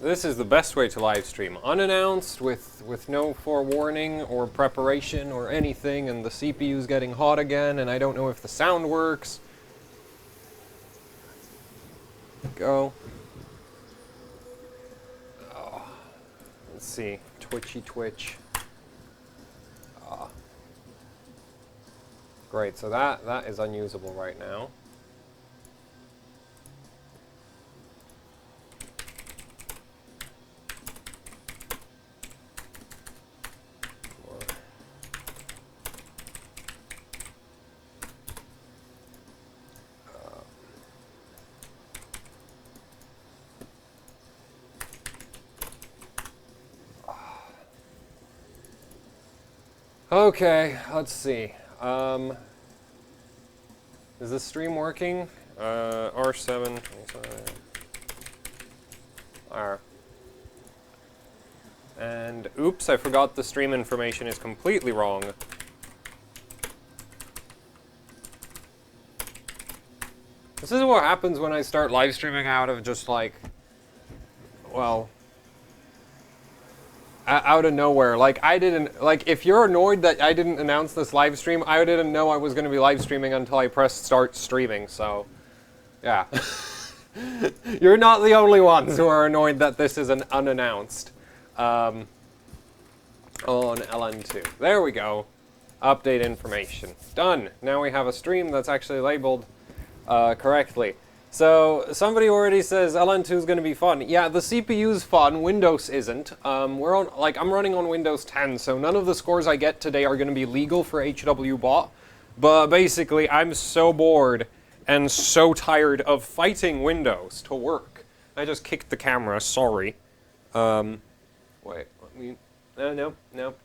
This is the best way to live stream. Unannounced, with no forewarning or preparation or anything, and the CPU's getting hot again, and I don't know if the sound works. Go. Oh. Let's see. Twitchy twitch. Great, so that is unusable right now. Okay, let's see. Is this stream working? R7, 25. R. And oops, I forgot the stream information is completely wrong. This is what happens when I start live streaming out of just like, well, out of nowhere. Like I didn't, like if you're annoyed that I didn't announce this live stream, I didn't know I was going to be live streaming until I pressed start streaming, so yeah. You're not the only ones who are annoyed that this is an unannounced on LN2. There we go. Update information. Done. Now we have a stream that's actually labeled correctly. So somebody already says LN2 is going to be fun. Yeah, the CPU's fun. Windows isn't. We're on, like, I'm running on Windows 10, so none of the scores I get today are going to be legal for HW bot. But basically, I'm so bored and so tired of fighting Windows to work. I just kicked the camera. Sorry. Wait. Let me. No,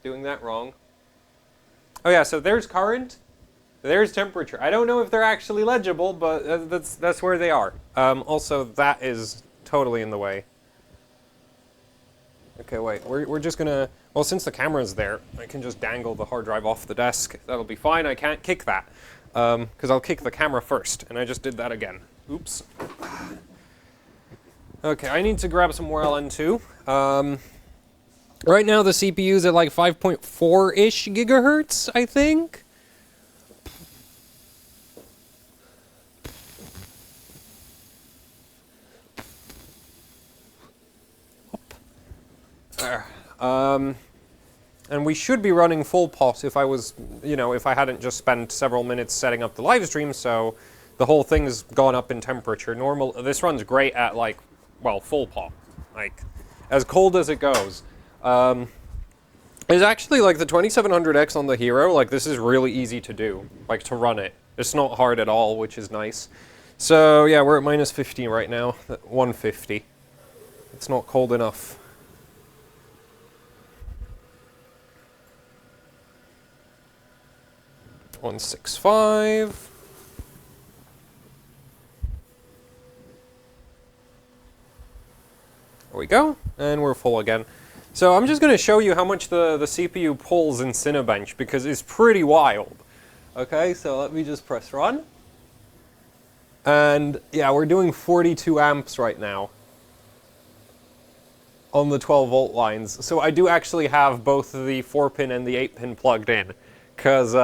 doing that wrong. Oh yeah. So there's current. There's temperature. I don't know if they're actually legible, but that's where they are. Also, that is totally in the way. Okay, wait. We're just gonna. Well, since the camera's there, I can just dangle the hard drive off the desk. That'll be fine. I can't kick that because I'll kick the camera first, and I just did that again. Oops. Okay, I need to grab some more LN2. Right now, the CPU's at like 5.4-ish gigahertz, I think. And we should be running full pot if I was, if I hadn't just spent several minutes setting up the live stream, so the whole thing's gone up in temperature. This runs great at like, well, full pot, like as cold as it goes. It's actually like the 2700X on the Hero, like this is really easy to do, like to run it. It's not hard at all, which is nice. So yeah, we're at minus 15 right now, 150. It's not cold enough. $165. There we go, and we're full again. So I'm just going to show you how much the CPU pulls in Cinebench, because it's pretty wild. Okay, so let me just press run. And yeah, we're doing 42 amps right now on the 12 volt lines. So I do actually have both the 4-pin and the 8-pin plugged in, because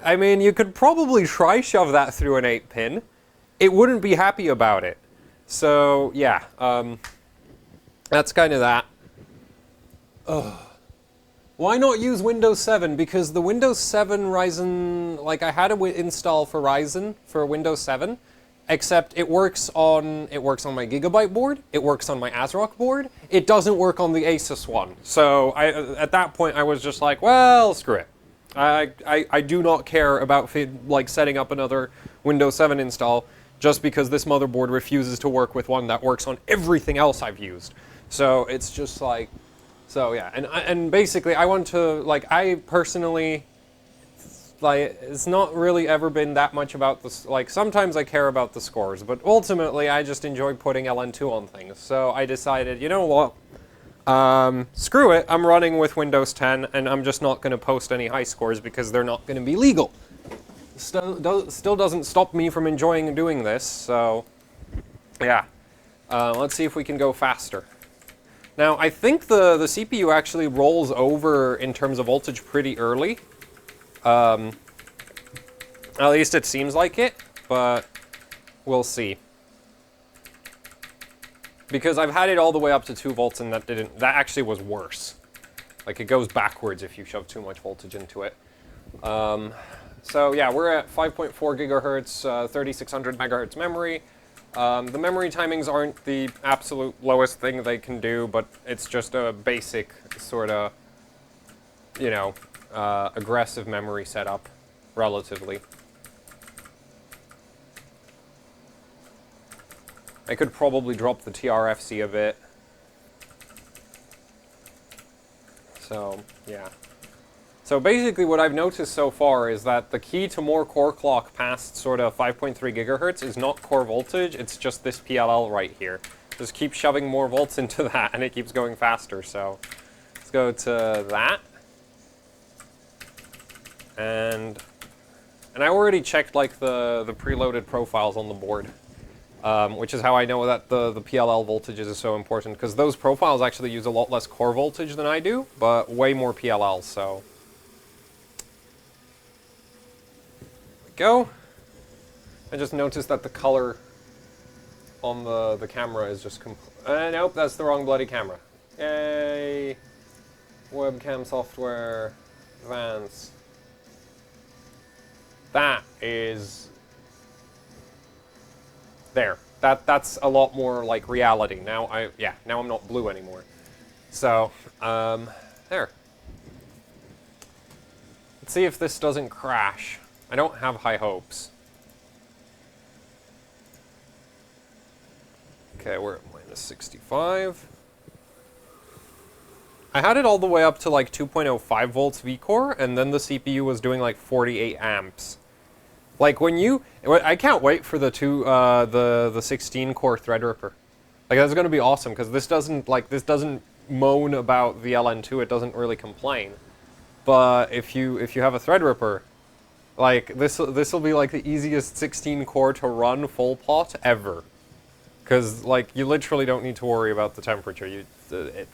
I mean, you could probably try shove that through an 8-pin. It wouldn't be happy about it. So, yeah, that's kind of that. Why not use Windows 7? Because the Windows 7 Ryzen, like I had to install for Ryzen for Windows 7, except it works on my Gigabyte board, it works on my ASRock board, it doesn't work on the Asus one. So at that point I was just like, well, screw it. I do not care about like setting up another Windows 7 install just because this motherboard refuses to work with one that works on everything else I've used. So it's just like, so yeah, and basically I want to, like, I personally, like, it's not really ever been that much about this, like sometimes I care about the scores, but ultimately I just enjoy putting LN2 on things. So I decided, you know what? Screw it, I'm running with Windows 10, and I'm just not going to post any high scores because they're not going to be legal. Still doesn't stop me from enjoying doing this, so yeah. Let's see if we can go faster. Now, I think the CPU actually rolls over in terms of voltage pretty early. At least it seems like it, but we'll see. Because I've had it all the way up to 2 volts and that actually was worse. Like, it goes backwards if you shove too much voltage into it. So yeah, we're at 5.4 gigahertz, 3600 megahertz memory. The memory timings aren't the absolute lowest thing they can do, but it's just a basic sort of, you know, aggressive memory setup, relatively. I could probably drop the TRFC a bit. So, yeah. So basically what I've noticed so far is that the key to more core clock past sort of 5.3 gigahertz is not core voltage, it's just this PLL right here. Just keep shoving more volts into that and it keeps going faster, so let's go to that. And I already checked like the preloaded profiles on the board. Which is how I know that the PLL voltages is so important, because those profiles actually use a lot less core voltage than I do, but way more PLL, so. There we go. I just noticed that the color on the camera is just nope, that's the wrong bloody camera. Yay! Webcam software, advanced. That is... There. That's a lot more like reality. Now now I'm not blue anymore. So, there. Let's see if this doesn't crash. I don't have high hopes. Okay, we're at minus 65. I had it all the way up to like 2.05 volts V-core, and then the CPU was doing like 48 amps. Like when you, I can't wait for the 16 core Threadripper. Like that's going to be awesome, because this doesn't moan about the LN2. It doesn't really complain. But if you have a Threadripper, like this will be like the easiest 16 core to run full pot ever. Because like you literally don't need to worry about the temperature.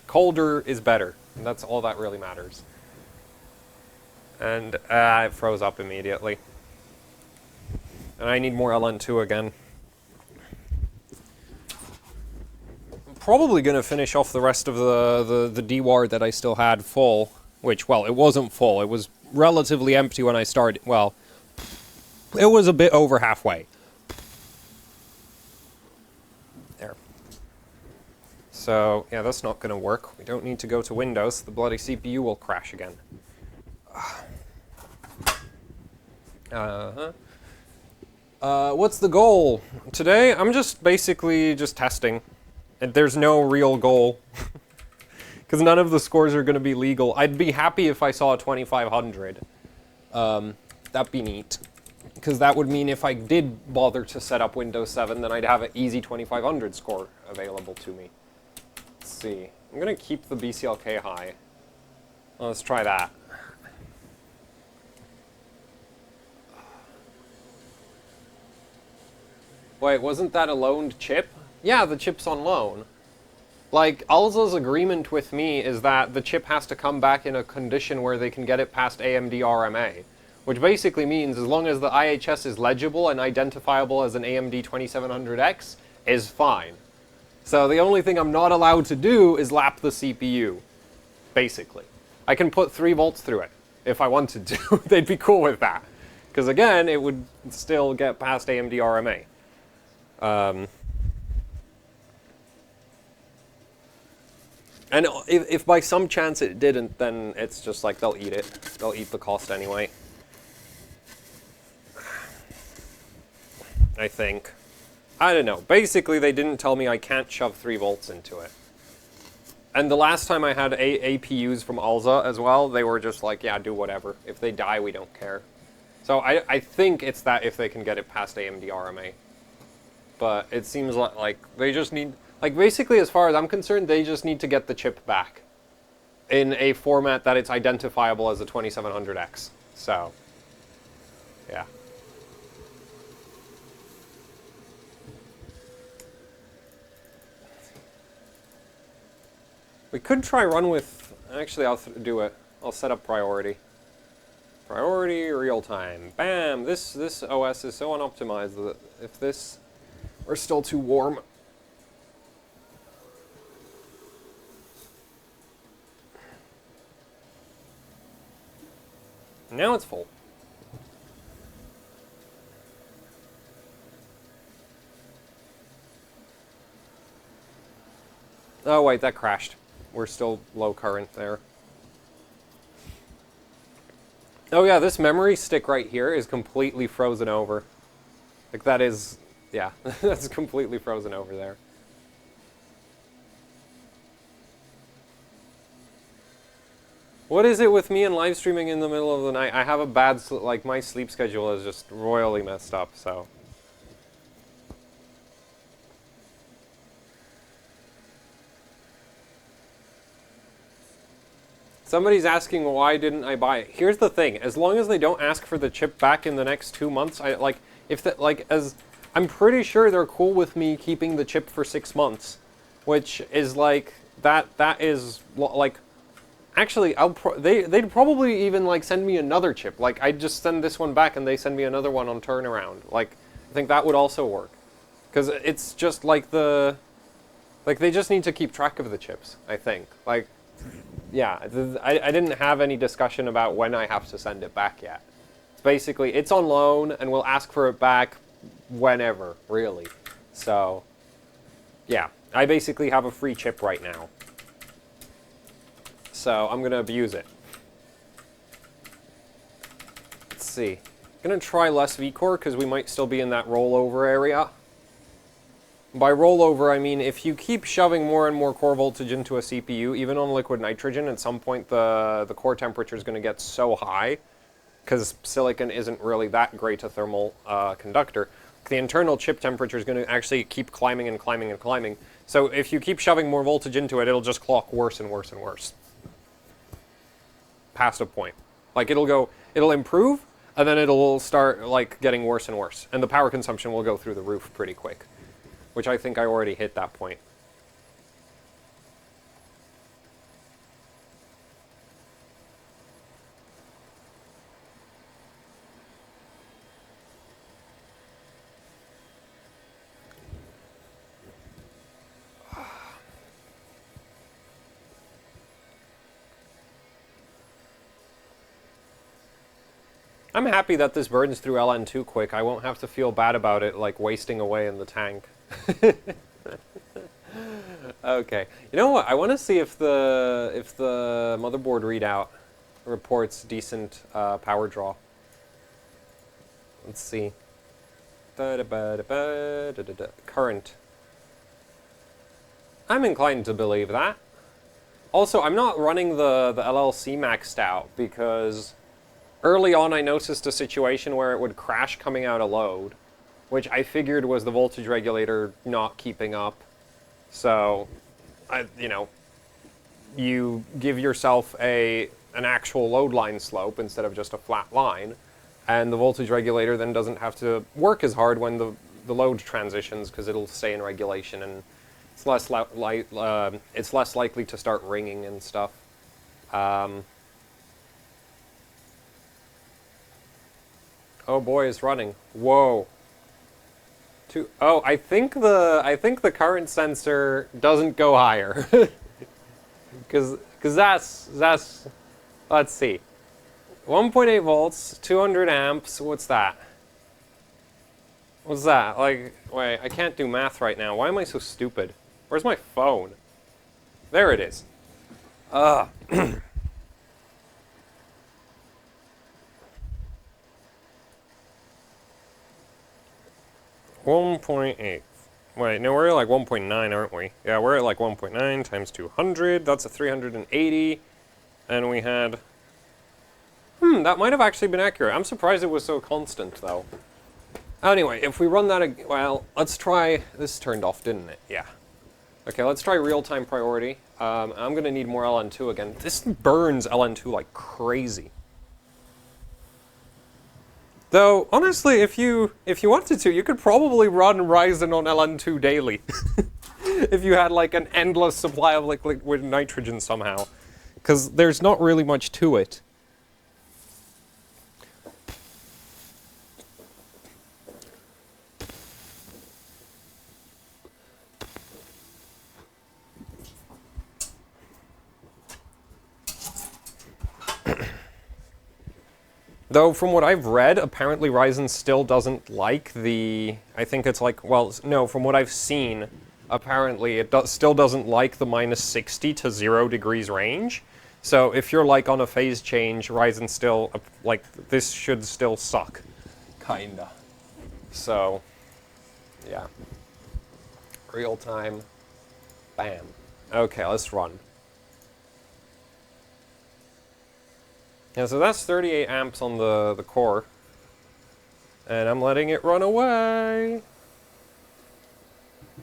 Colder is better, and that's all that really matters. And it froze up immediately. And I need more LN2 again. I'm probably going to finish off the rest of the DWAR that I still had full. Which, well, it wasn't full. It was relatively empty when I started. Well, it was a bit over halfway. There. So, yeah, that's not going to work. We don't need to go to Windows. The bloody CPU will crash again. What's the goal? Today, I'm just basically just testing. And there's no real goal. Because none of the scores are going to be legal. I'd be happy if I saw a 2500. That'd be neat. Because that would mean if I did bother to set up Windows 7, then I'd have an easy 2500 score available to me. Let's see. I'm going to keep the BCLK high. Let's try that. Wait, wasn't that a loaned chip? Yeah, the chip's on loan. Like, Alza's agreement with me is that the chip has to come back in a condition where they can get it past AMD RMA. Which basically means as long as the IHS is legible and identifiable as an AMD 2700X, is fine. So the only thing I'm not allowed to do is lap the CPU, basically. I can put 3 volts through it, if I wanted to. They'd be cool with that. Because again, it would still get past AMD RMA. And if by some chance it didn't, then it's just like they'll eat it. They'll eat the cost anyway. I think. I don't know. Basically, they didn't tell me I can't shove 3 volts into it. And the last time I had APUs from Alza as well, they were just like, yeah, do whatever. If they die, we don't care. So I think it's that if they can get it past AMD RMA. But it seems like they just need... Like, basically, as far as I'm concerned, they just need to get the chip back in a format that it's identifiable as a 2700X. So, yeah. We could try run with... Actually, I'll do it. I'll set up priority. Priority, real time. Bam! This OS is so unoptimized that if this were still too warm... Now it's full. Oh wait, that crashed. We're still low current there. Oh yeah, this memory stick right here is completely frozen over. Like that is, yeah, that's completely frozen over there. What is it with me and live streaming in the middle of the night? I have a bad, like my sleep schedule is just royally messed up, so. Somebody's asking why didn't I buy it. Here's the thing: as long as they don't ask for the chip back in the next 2 months, I'm pretty sure they're cool with me keeping the chip for 6 months, which is like that is like actually they'd probably even like send me another chip. Like I'd just send this one back and they send me another one on turnaround. Like I think that would also work, because it's just like they just need to keep track of the chips. I think like. Yeah, I didn't have any discussion about when I have to send it back yet. It's basically, it's on loan, and we'll ask for it back whenever, really. So, yeah, I basically have a free chip right now. So, I'm going to abuse it. Let's see. I'm going to try less vCore, because we might still be in that rollover area. By rollover, I mean if you keep shoving more and more core voltage into a CPU, even on liquid nitrogen, at some point the core temperature is going to get so high, because silicon isn't really that great a thermal conductor. The internal chip temperature is going to actually keep climbing and climbing and climbing. So if you keep shoving more voltage into it, it'll just clock worse and worse and worse. Past a point. Like it'll improve, and then it'll start like getting worse and worse. And the power consumption will go through the roof pretty quick. Which I think I already hit that point. I'm happy that this burns through LN2 quick. I won't have to feel bad about it like wasting away in the tank. Okay. You know what? I want to see if the motherboard readout reports decent power draw. Let's see. Current. I'm inclined to believe that. Also, I'm not running the LLC maxed out because early on I noticed a situation where it would crash coming out of load, which I figured was the voltage regulator not keeping up. So, you give yourself an actual load line slope instead of just a flat line, and the voltage regulator then doesn't have to work as hard when the load transitions, because it'll stay in regulation, and it's less likely to start ringing and stuff. Oh boy, it's running. Whoa. Oh, I think the current sensor doesn't go higher. Cause that's let's see. 1.8 volts, 200 amps, what's that? What's that? Like, wait, I can't do math right now. Why am I so stupid? Where's my phone? There it is. 1.8. Wait, no, we're at like 1.9, aren't we? Yeah, we're at like 1.9 times 200. That's a 380. And we had... that might have actually been accurate. I'm surprised it was so constant, though. Anyway, if we run that... Well, let's try... This turned off, didn't it? Yeah. Okay, let's try real-time priority. I'm going to need more LN2 again. This burns LN2 like crazy. Though, honestly, if you wanted to, you could probably run Ryzen on LN2 daily. if you had like an endless supply of liquid nitrogen somehow. Because there's not really much to it. Though, from what I've read, apparently Ryzen still doesn't like the... I think it's like... Well, no, from what I've seen, apparently it still doesn't like the minus 60 to 0 degrees range. So if you're, like, on a phase change, Ryzen still... Like, this should still suck. Kinda. So, yeah. Real time. Bam. Okay, let's run. Yeah, so that's 38 amps on the core. And I'm letting it run away.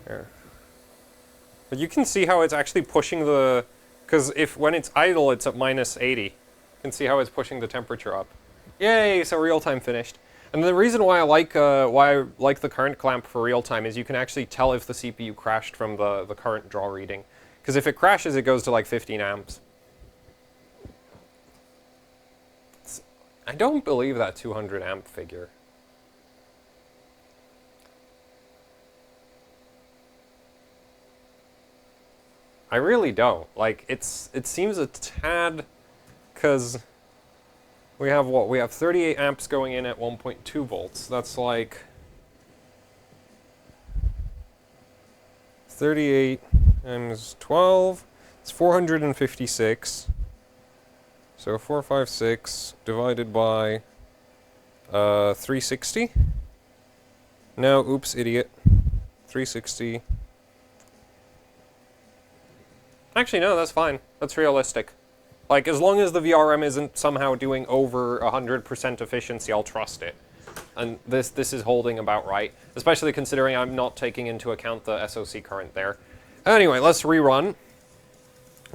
Here. But you can see how it's actually pushing the... Because when it's idle, it's at minus 80. You can see how it's pushing the temperature up. Yay, so real-time finished. And the reason why I like the current clamp for real-time is you can actually tell if the CPU crashed from the current draw reading. Because if it crashes, it goes to like 15 amps. I don't believe that 200 amp figure. I really don't. Like, it seems a tad, because we have what? We have 38 amps going in at 1.2 volts. That's like 38 times 12. It's 456. So 456 divided by 360. No, oops, idiot. 360. Actually, no, that's fine. That's realistic. Like, as long as the VRM isn't somehow doing over 100% efficiency, I'll trust it. And this is holding about right, especially considering I'm not taking into account the SoC current there. Anyway, let's rerun,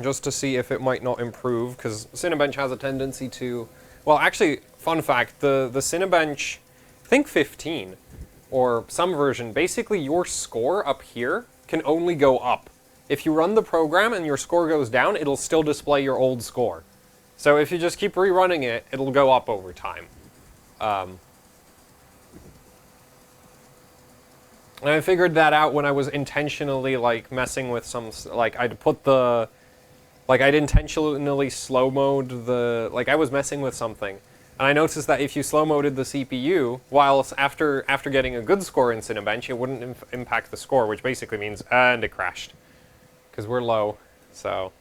just to see if it might not improve, because Cinebench has a tendency to... Well, actually, fun fact, the Cinebench, I think 15, or some version, basically your score up here can only go up. If you run the program and your score goes down, it'll still display your old score. So if you just keep rerunning it, it'll go up over time. And I figured that out when I was intentionally, like, messing with some... Like, I'd put the... Like, I'd intentionally slow mode the... Like, I was messing with something. And I noticed that if you slow moded the CPU, whilst after getting a good score in Cinebench, it wouldn't impact the score, which basically means... And it crashed. Because we're low, so...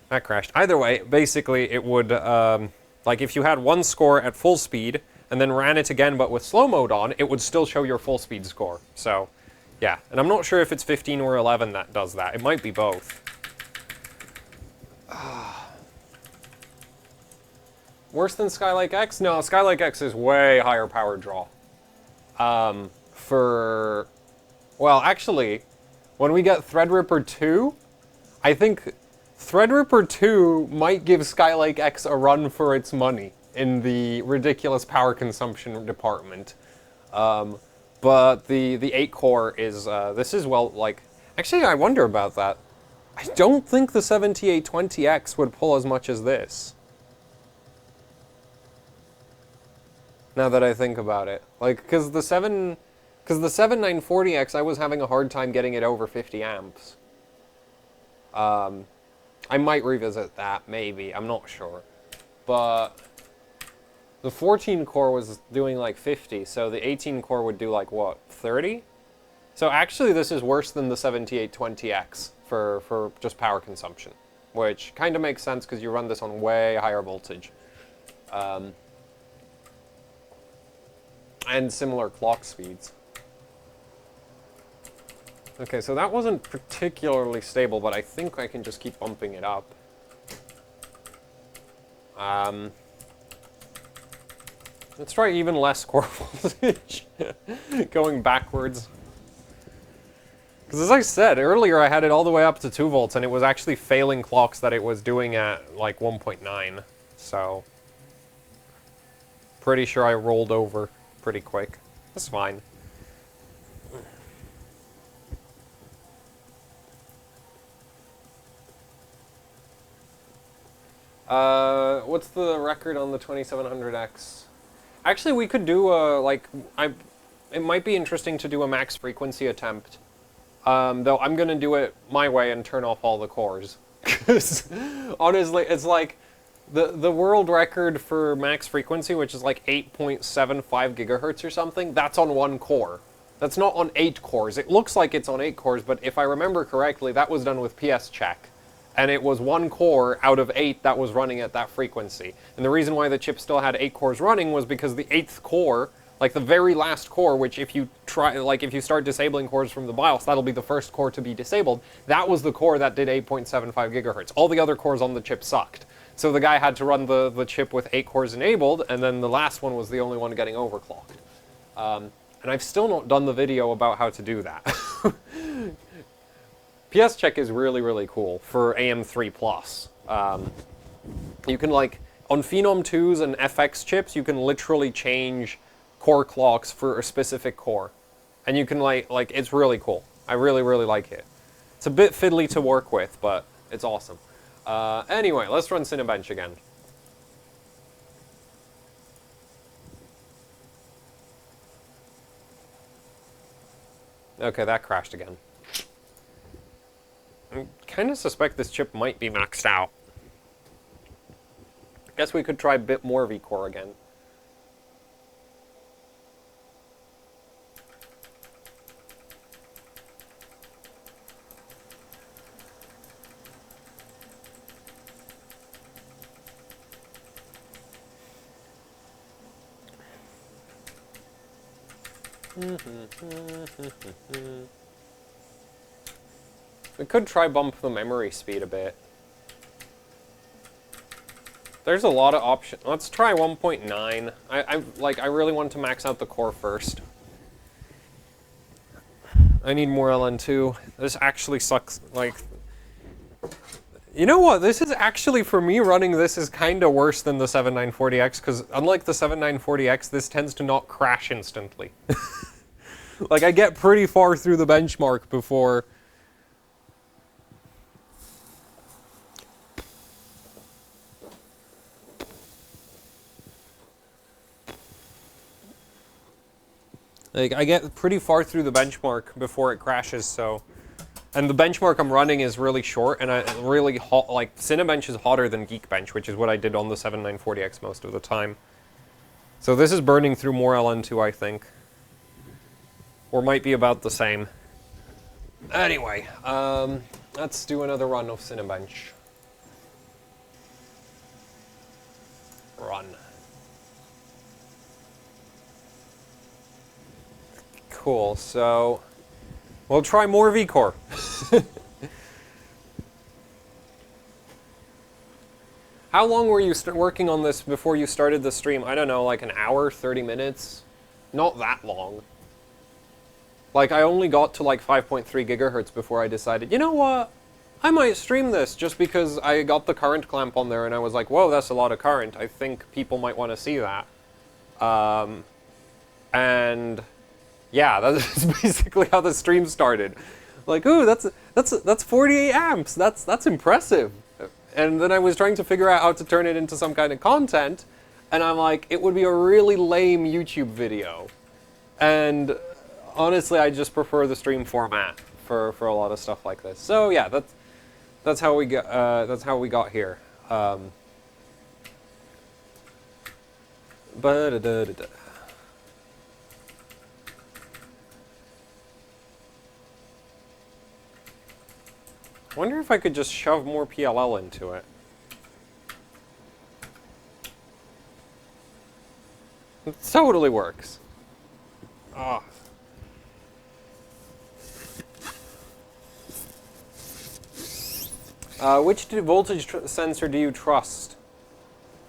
That crashed. Either way, basically, it would... like, if you had one score at full speed, and then ran it again, but with slow mode on, it would still show your full speed score. So, yeah. And I'm not sure if it's 15 or 11 that does that. It might be both. Worse than Skylake X? No, Skylake X is way higher power draw. Well, actually, when we get Threadripper 2, I think Threadripper 2 might give Skylake X a run for its money in the ridiculous power consumption department. But the 8-core is, this is, well, like... Actually, I wonder about that. I don't think the 7820X would pull as much as this. Now that I think about it. Like, because the 7940X, I was having a hard time getting it over 50 amps. I might revisit that, maybe. I'm not sure. But the 14-core was doing like 50, so the 18-core would do like, what, 30? So actually this is worse than the 7820X for just power consumption, which kind of makes sense because you run this on way higher voltage. And similar clock speeds. Okay, so that wasn't particularly stable, but I think I can just keep bumping it up. Let's try even less core voltage, going backwards. Because as I said, earlier I had it all the way up to 2 volts, and it was actually failing clocks that it was doing at like 1.9, so... Pretty sure I rolled over pretty quick. That's fine. What's the record on the 2700X? Actually, we could do it might be interesting to do a max frequency attempt. Though I'm gonna do it my way and turn off all the cores. Because, honestly, it's like, the world record for max frequency, which is like 8.75 gigahertz or something, that's on 1 core. That's not on 8 cores. It looks like it's on 8 cores, but if I remember correctly, that was done with PS check. And it was 1 core out of 8 that was running at that frequency. And the reason why the chip still had 8 cores running was because the 8th core, like the very last core, which if you try, like if you start disabling cores from the BIOS, that'll be the first core to be disabled. That was the core that did 8.75 gigahertz. All the other cores on the chip sucked. So the guy had to run the chip with 8 cores enabled, and then the last one was the only one getting overclocked. And I've still not done the video about how to do that. PS check is really, really cool for AM3+. You can, like, on Phenom 2s and FX chips, you can literally change core clocks for a specific core. And you can, like it's really cool. I really, really like it. It's a bit fiddly to work with, but it's awesome. Anyway, let's run Cinebench again. Okay, that crashed again. I kind of suspect this chip might be maxed out. Guess we could try a bit more vCore again. We could try bump the memory speed a bit. There's a lot of options. Let's try 1.9. I really want to max out the core first. I need more LN2. This actually sucks. Like, you know what? This is actually, for me, running this is kind of worse than the 7940X, because unlike the 7940X, this tends to not crash instantly. Like, I get pretty far through the benchmark before... Like, I get pretty far through the benchmark before it crashes, so... And the benchmark I'm running is really short, and really hot, like, Cinebench is hotter than Geekbench, which is what I did on the 7940X most of the time. So this is burning through more LN2, I think. Or might be about the same. Anyway, let's do another run of Cinebench. Run. Cool, so we'll try more vCore. How long were you working on this before you started the stream? I don't know, like an hour, 30 minutes? Not that long. Like, I only got to like 5.3 gigahertz before I decided, you know what? I might stream this just because I got the current clamp on there and I was like, whoa, that's a lot of current. I think people might want to see that. And yeah, that's basically how the stream started. Like, ooh, that's 48 amps. That's impressive. And then I was trying to figure out how to turn it into some kind of content, and I'm like, it would be a really lame YouTube video. And honestly, I just prefer the stream format for a lot of stuff like this. So yeah, that's how we got here. I wonder if I could just shove more PLL into it. It totally works. Ah. Which voltage sensor do you trust?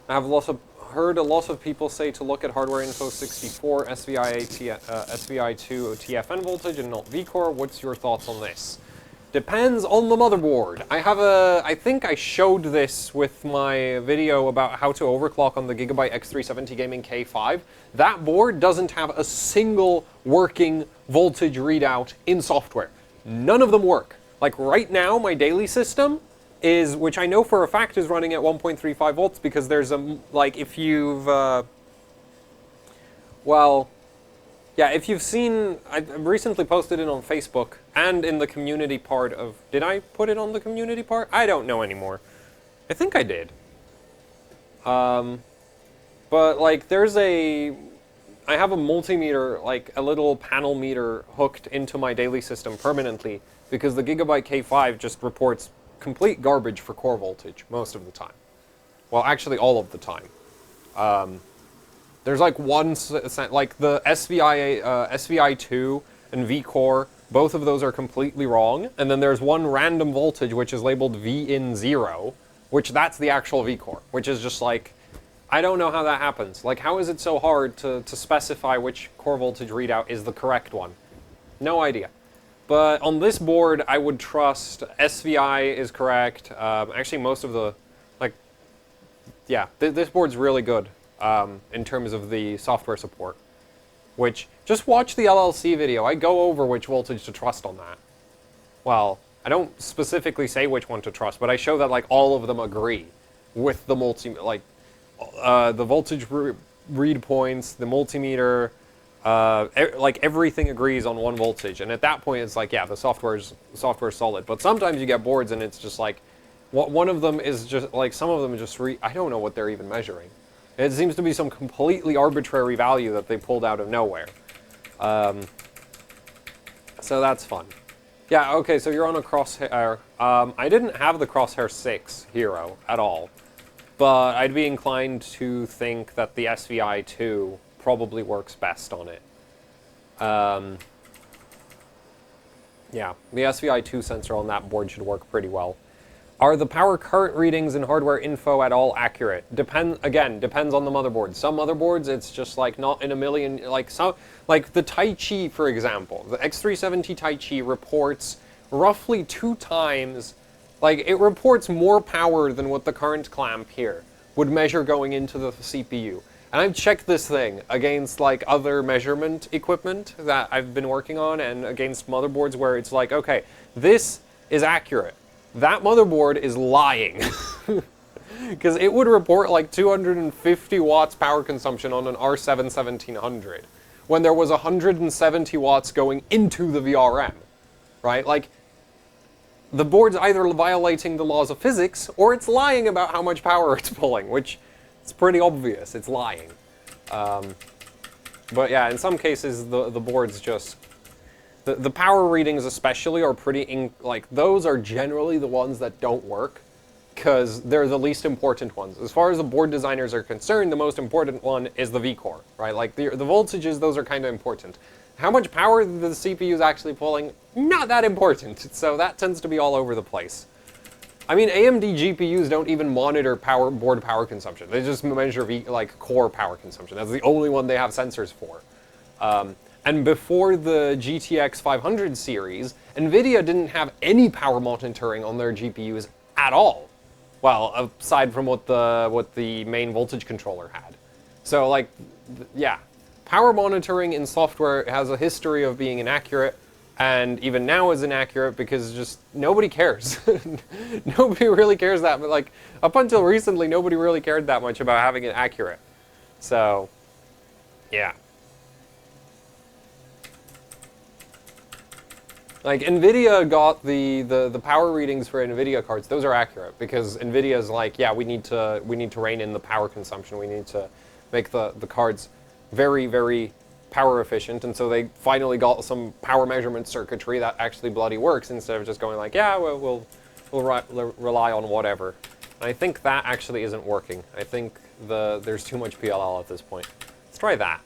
I have heard a lot of people say to look at hardware info 64 SVI2 TFN voltage and not vCore. What's your thoughts on this? Depends on the motherboard. I think I showed this with my video about how to overclock on the Gigabyte X370 Gaming K5. That board doesn't have a single working voltage readout in software. None of them work. Like right now, my daily system is, which I know for a fact is running at 1.35 volts because there's a, like, if you've, well, yeah, if you've seen, I recently posted it on Facebook and in the community part of, did I put it on the community part? I don't know anymore. I think I did. But like there's I have a multimeter, like a little panel meter hooked into my daily system permanently because the Gigabyte K5 just reports complete garbage for core voltage most of the time. Well, actually all of the time. There's like like the SVI2 and VCore, both of those are completely wrong. And then there's one random voltage which is labeled VIN0, which that's the actual VCore, which is just like, I don't know how that happens. Like, how is it so hard to specify which core voltage readout is the correct one? No idea. But on this board, I would trust SVI is correct. Actually, most of the, like, yeah, this board's really good in terms of the software support. Which, just watch the LLC video. I go over which voltage to trust on that. Well, I don't specifically say which one to trust, but I show that, like, all of them agree with the the voltage read points, the multimeter, like everything agrees on one voltage. And at that point, it's like, yeah, the software's solid. But sometimes you get boards and it's just like, one of them is just like, some of them just I don't know what they're even measuring. It seems to be some completely arbitrary value that they pulled out of nowhere. So that's fun. Yeah, okay, so you're on a Crosshair. I didn't have the Crosshair 6 Hero at all. But I'd be inclined to think that the SVI2 probably works best on it. Yeah, the SVI2 sensor on that board should work pretty well. Are the power current readings and hardware info at all accurate? Depends on the motherboard. Some motherboards, it's just like not in a million, like the Taichi, for example. The X370 Taichi reports roughly 2 times. Like, it reports more power than what the current clamp here would measure going into the CPU. And I've checked this thing against, like, other measurement equipment that I've been working on and against motherboards where it's like, okay, this is accurate. That motherboard is lying. Because it would report, like, 250 watts power consumption on an R7 1700 when there was 170 watts going into the VRM, right? Like, the board's either violating the laws of physics, or it's lying about how much power it's pulling, which is pretty obvious. It's lying. But yeah, in some cases, the board's just... The power readings especially are pretty... like, those are generally the ones that don't work, because they're the least important ones. As far as the board designers are concerned, the most important one is the VCore, right? Like, the voltages, those are kind of important. How much power the CPU is actually pulling, not that important. So that tends to be all over the place. I mean, AMD GPUs don't even monitor board power consumption. They just measure core power consumption. That's the only one they have sensors for. And before the GTX 500 series, NVIDIA didn't have any power monitoring on their GPUs at all. Well, aside from what the main voltage controller had. So, like, yeah. Power monitoring in software has a history of being inaccurate, and even now is inaccurate because just nobody cares. Nobody really cares that, but like up until recently, nobody really cared that much about having it accurate. So, yeah. Like, NVIDIA got the power readings for NVIDIA cards. Those are accurate because NVIDIA's like, yeah, we need to rein in the power consumption. We need to make the cards very, very power efficient, and so they finally got some power measurement circuitry that actually bloody works instead of just going like, yeah, we'll rely on whatever. And I think that actually isn't working. I think there's too much PLL at this point. Let's try that.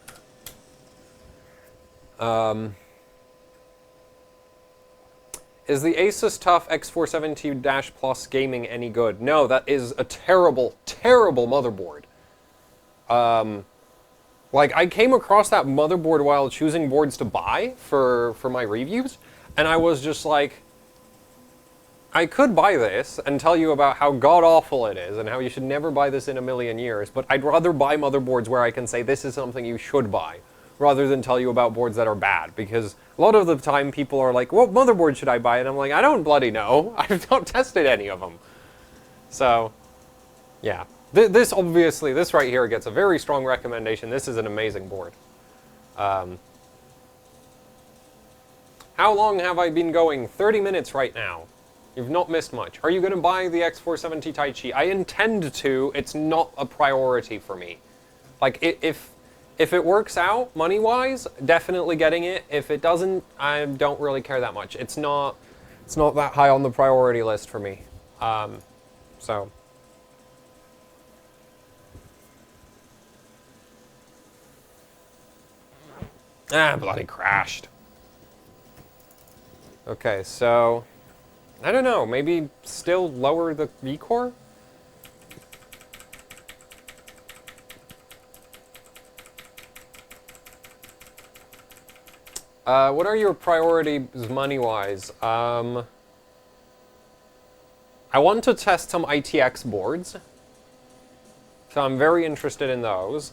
Is the Asus TUF X470 Plus gaming any good? No, that is a terrible, terrible motherboard. Like, I came across that motherboard while choosing boards to buy for my reviews, and I was just like, I could buy this and tell you about how god-awful it is and how you should never buy this in a million years, but I'd rather buy motherboards where I can say this is something you should buy, rather than tell you about boards that are bad, because a lot of the time people are like, what motherboard should I buy? And I'm like, I don't bloody know. I've not tested any of them. So, yeah. This obviously, this right here gets a very strong recommendation. This is an amazing board. How long have I been going? 30 minutes right now. You've not missed much. Are you going to buy the X470 Taichi? I intend to. It's not a priority for me. Like, if it works out money-wise, definitely getting it. If it doesn't, I don't really care that much. It's not that high on the priority list for me. So. Ah, bloody crashed. Okay, so, I don't know, maybe still lower the V-core? What are your priorities money-wise? I want to test some ITX boards, so I'm very interested in those.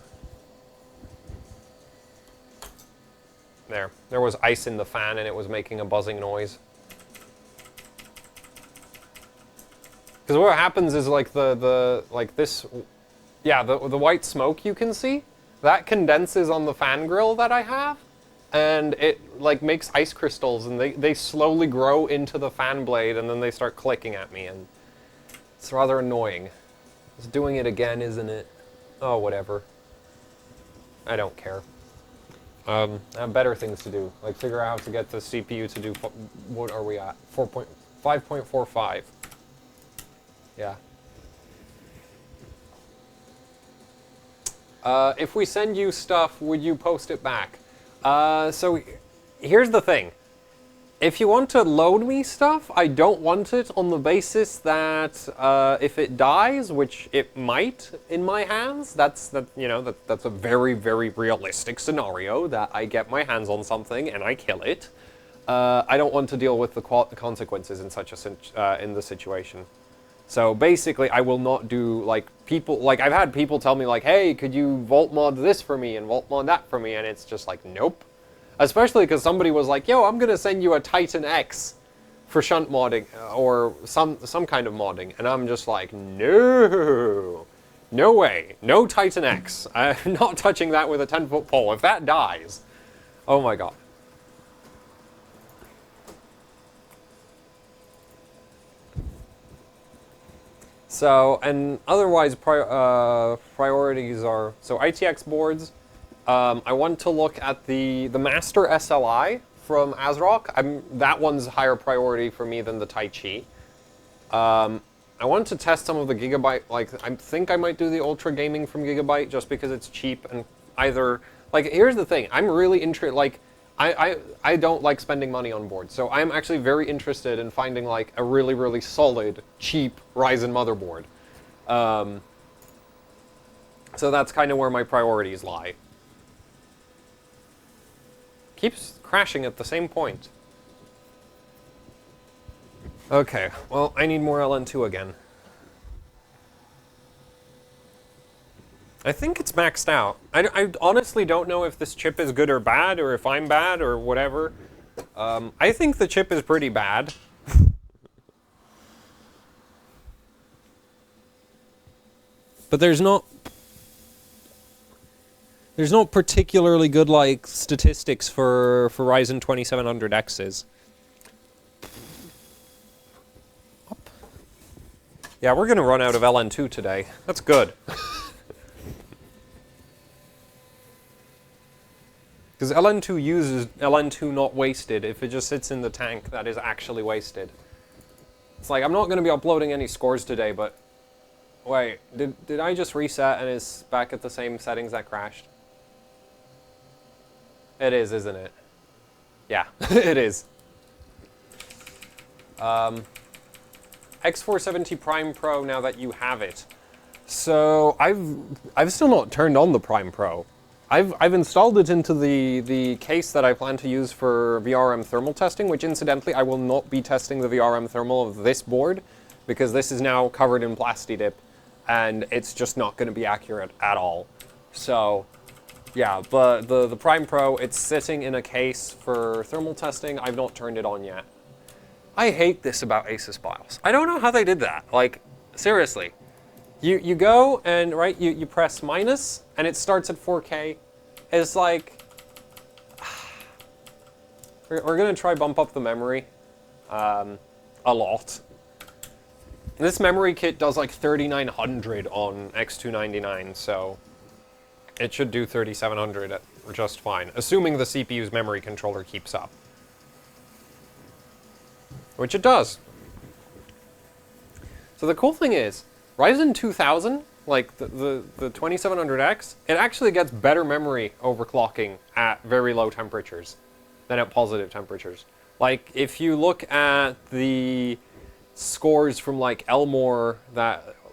There was ice in the fan and it was making a buzzing noise. Because what happens is like the white smoke you can see, that condenses on the fan grill that I have, and it like makes ice crystals, and they slowly grow into the fan blade, and then they start clicking at me, and it's rather annoying. It's doing it again, isn't it? Oh, whatever. I don't care. I have better things to do, like figure out how to get the CPU to do, what are we at? 5.45. Yeah. If we send you stuff, would you post it back? So here's the thing. If you want to load me stuff, I don't want it on the basis that if it dies, which it might in my hands, that's a very, very realistic scenario that I get my hands on something and I kill it. I don't want to deal with the consequences in such a in the situation. So basically, I will not do like I've had people tell me like, hey, could you volt mod this for me and volt mod that for me, and it's just like, nope. Especially because somebody was like, yo, I'm going to send you a Titan X for shunt modding, or some kind of modding. And I'm just like, no. No way. No Titan X. I'm not touching that with a 10-foot pole. If that dies, oh my god. So, and otherwise priorities are, so ITX boards. I want to look at the Master SLI from ASRock. That one's higher priority for me than the Taichi. I want to test some of the Gigabyte, like, I think I might do the Ultra Gaming from Gigabyte just because it's cheap and either, like, here's the thing, I'm really interested, like, I don't like spending money on boards, so I'm actually very interested in finding, like, a really, really solid, cheap Ryzen motherboard. So that's kind of where my priorities lie. Keeps crashing at the same point. Okay, well, I need more LN2 again. I think it's maxed out. I honestly don't know if this chip is good or bad, or if I'm bad, or whatever. I think the chip is pretty bad. But there's not particularly good, like, statistics for Ryzen 2700Xs. Yeah, we're gonna run out of LN2 today. That's good. Because LN2 uses LN2 not wasted. If it just sits in the tank, that is actually wasted. It's like, I'm not going to be uploading any scores today, but... Wait, did I just reset and it's back at the same settings that crashed? It is, isn't it? Yeah, it is. X470 Prime Pro, now that you have it. So, I've still not turned on the Prime Pro. I've installed it into the case that I plan to use for VRM thermal testing, which incidentally I will not be testing the VRM thermal of this board because this is now covered in Plastidip and it's just not going to be accurate at all. So yeah, but the Prime Pro, it's sitting in a case for thermal testing. I've not turned it on yet. I hate this about Asus BIOS. I don't know how they did that. Like, Seriously. You go and, right, you press minus, and it starts at 4K. It's like, we're gonna try bump up the memory a lot. This memory kit does like 3900 on X299, so it should do 3700 just fine, assuming the CPU's memory controller keeps up. Which it does. So the cool thing is, Ryzen 2000, like the 2700X, it actually gets better memory overclocking at very low temperatures than at positive temperatures. Like, if you look at the scores from like Elmore,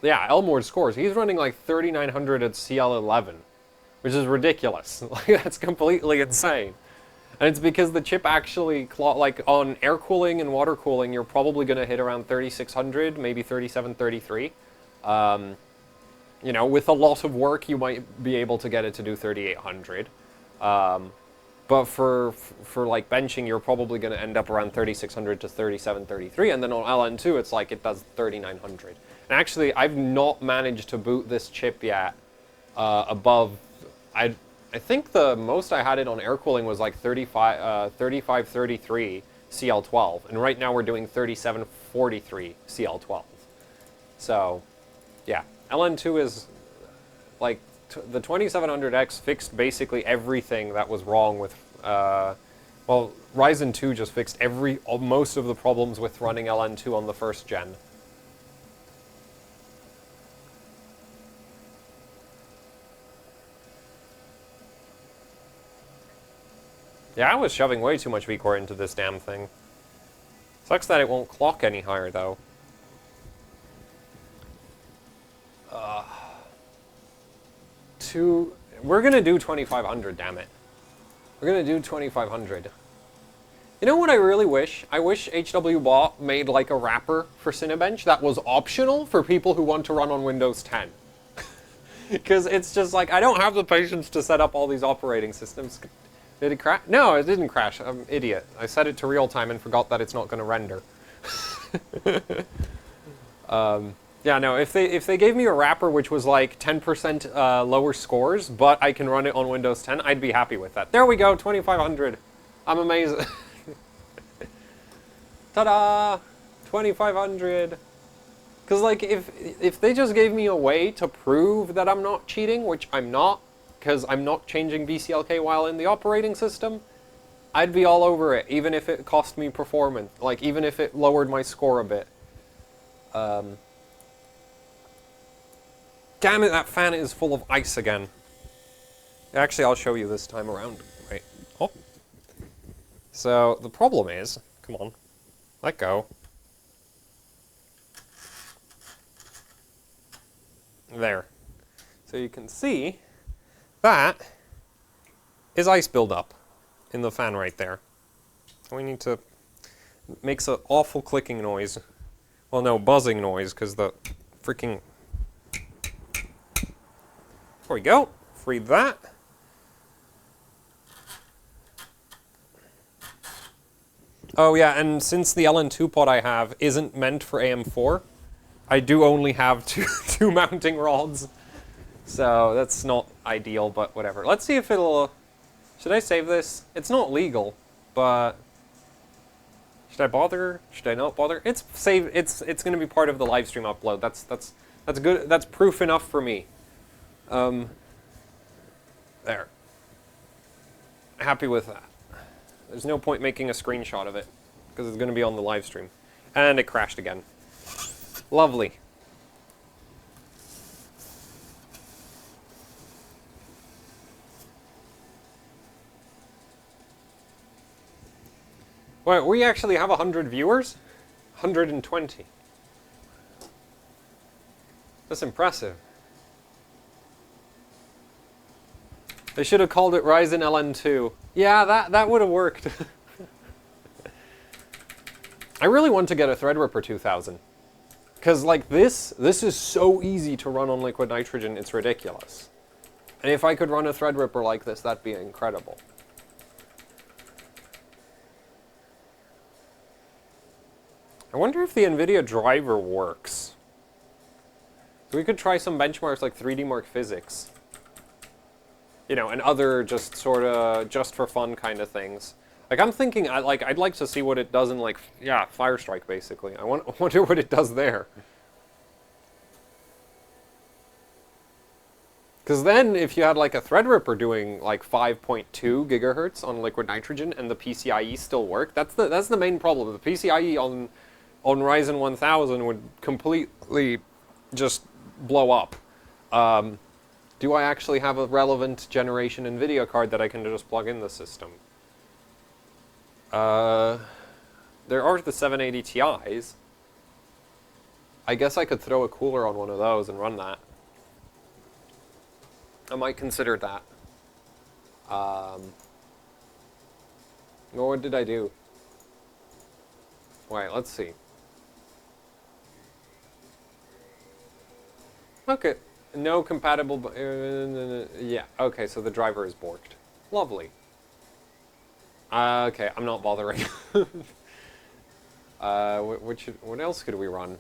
Elmore's scores, he's running like 3900 at CL11, which is ridiculous. Like, that's completely insane. And it's because the chip actually, like on air cooling and water cooling, you're probably going to hit around 3600, maybe 3733. You know, with a lot of work, you might be able to get it to do 3800. But for like benching, you're probably going to end up around 3600 to 3733. And then on LN2, it's like it does 3900. And actually, I've not managed to boot this chip yet above, I think the most I had it on air cooling was like 3533 CL12. And right now we're doing 3743 CL12. So, yeah, LN2 is like the 2700X fixed basically everything that was wrong with, well, Ryzen 2 just fixed most of the problems with running LN2 on the first gen. Yeah, I was shoving way too much vCore into this damn thing. Sucks that it won't clock any higher, though. We're gonna do 2500, damn it. We're gonna do 2500. You know what I really wish? I wish HWBot made like a wrapper for Cinebench that was optional for people who want to run on Windows 10. Because it's just like, I don't have the patience to set up all these operating systems. Did it crash? No, it didn't crash. I'm an idiot. I set it to real time and forgot that it's not going to render. Yeah, no, if they gave me a wrapper which was like 10% lower scores, but I can run it on Windows 10, I'd be happy with that. There we go, 2500. I'm amazed. Ta-da! 2500. Because like, if they just gave me a way to prove that I'm not cheating, which I'm not, because I'm not changing VCLK while in the operating system, I'd be all over it, even if it cost me performance, like even if it lowered my score a bit. Damn it, that fan is full of ice again. Actually, I'll show you this time around. Wait. Oh. So, the problem is, come on, let go. There. So you can see that is ice buildup in the fan right there. We need to, it makes an awful clicking noise. Well, no, buzzing noise, because the freaking, there we go, free that. Oh yeah, and since the LN2 pod I have isn't meant for AM4, I do only have two mounting rods. So that's not ideal, but whatever. Let's see if it'll, should I save this? It's not legal, but should I bother? Should I not bother? It's saved, it's going to be part of the live stream upload. That's good, that's proof enough for me. There. Happy with that. There's no point making a screenshot of it, because it's going to be on the live stream. And it crashed again. Lovely. Well, we actually have 100 viewers? 120. That's impressive. They should have called it Ryzen LN2. Yeah, that would have worked. I really want to get a Threadripper 2000. Because, like, this is so easy to run on liquid nitrogen, it's ridiculous. And if I could run a Threadripper like this, that'd be incredible. I wonder if the NVIDIA driver works. We could try some benchmarks like 3D Mark Physics. You know, and other just sort of just for fun kind of things. Like I'm thinking, I'd like to see what it does in like, yeah, Firestrike basically. I wonder what it does there. Because then if you had like a Threadripper doing like 5.2 gigahertz on liquid nitrogen and the PCIe still worked, that's the main problem. The PCIe on Ryzen 1000 would completely just blow up. Do I actually have a relevant generation NVIDIA card that I can just plug in the system? There are the 780 Ti's. I guess I could throw a cooler on one of those and run that. I might consider that. What did I do? Wait, let's see. Okay. No compatible... yeah, okay, so the driver is borked. Lovely. Okay, I'm not bothering. What else could we run?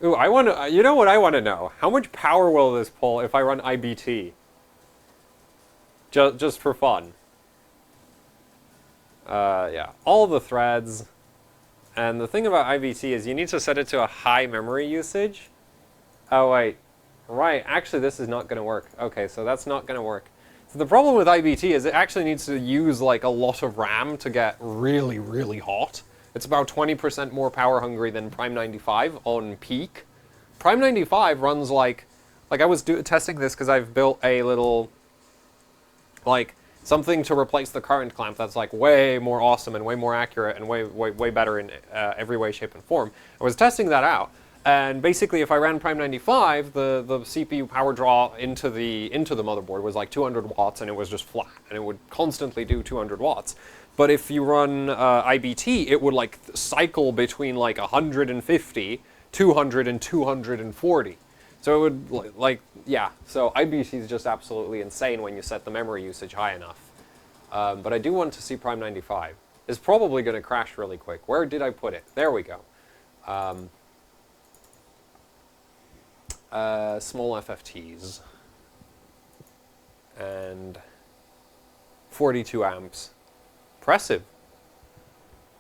Ooh, I want to... you know what I want to know? How much power will this pull if I run IBT? Just for fun. Yeah, all the threads. And the thing about IBT is you need to set it to a high memory usage. Oh, wait. Right, actually this is not going to work. Okay, so that's not going to work. So the problem with IBT is it actually needs to use like a lot of RAM to get really, really hot. It's about 20% more power hungry than Prime 95 on peak. Prime 95 runs like I was testing this because I've built a little, like, something to replace the current clamp that's like way more awesome and way more accurate and way better in every way, shape, and form. I was testing that out. And basically, if I ran Prime 95, the CPU power draw into the motherboard was like 200 watts, and it was just flat, and it would constantly do 200 watts. But if you run IBT, it would like cycle between like 150, 200, and 240. So it would like, yeah. So IBT is just absolutely insane when you set the memory usage high enough. But I do want to see Prime 95. It's probably going to crash really quick. Where did I put it? There we go. Small FFTs. And 42 amps. Impressive.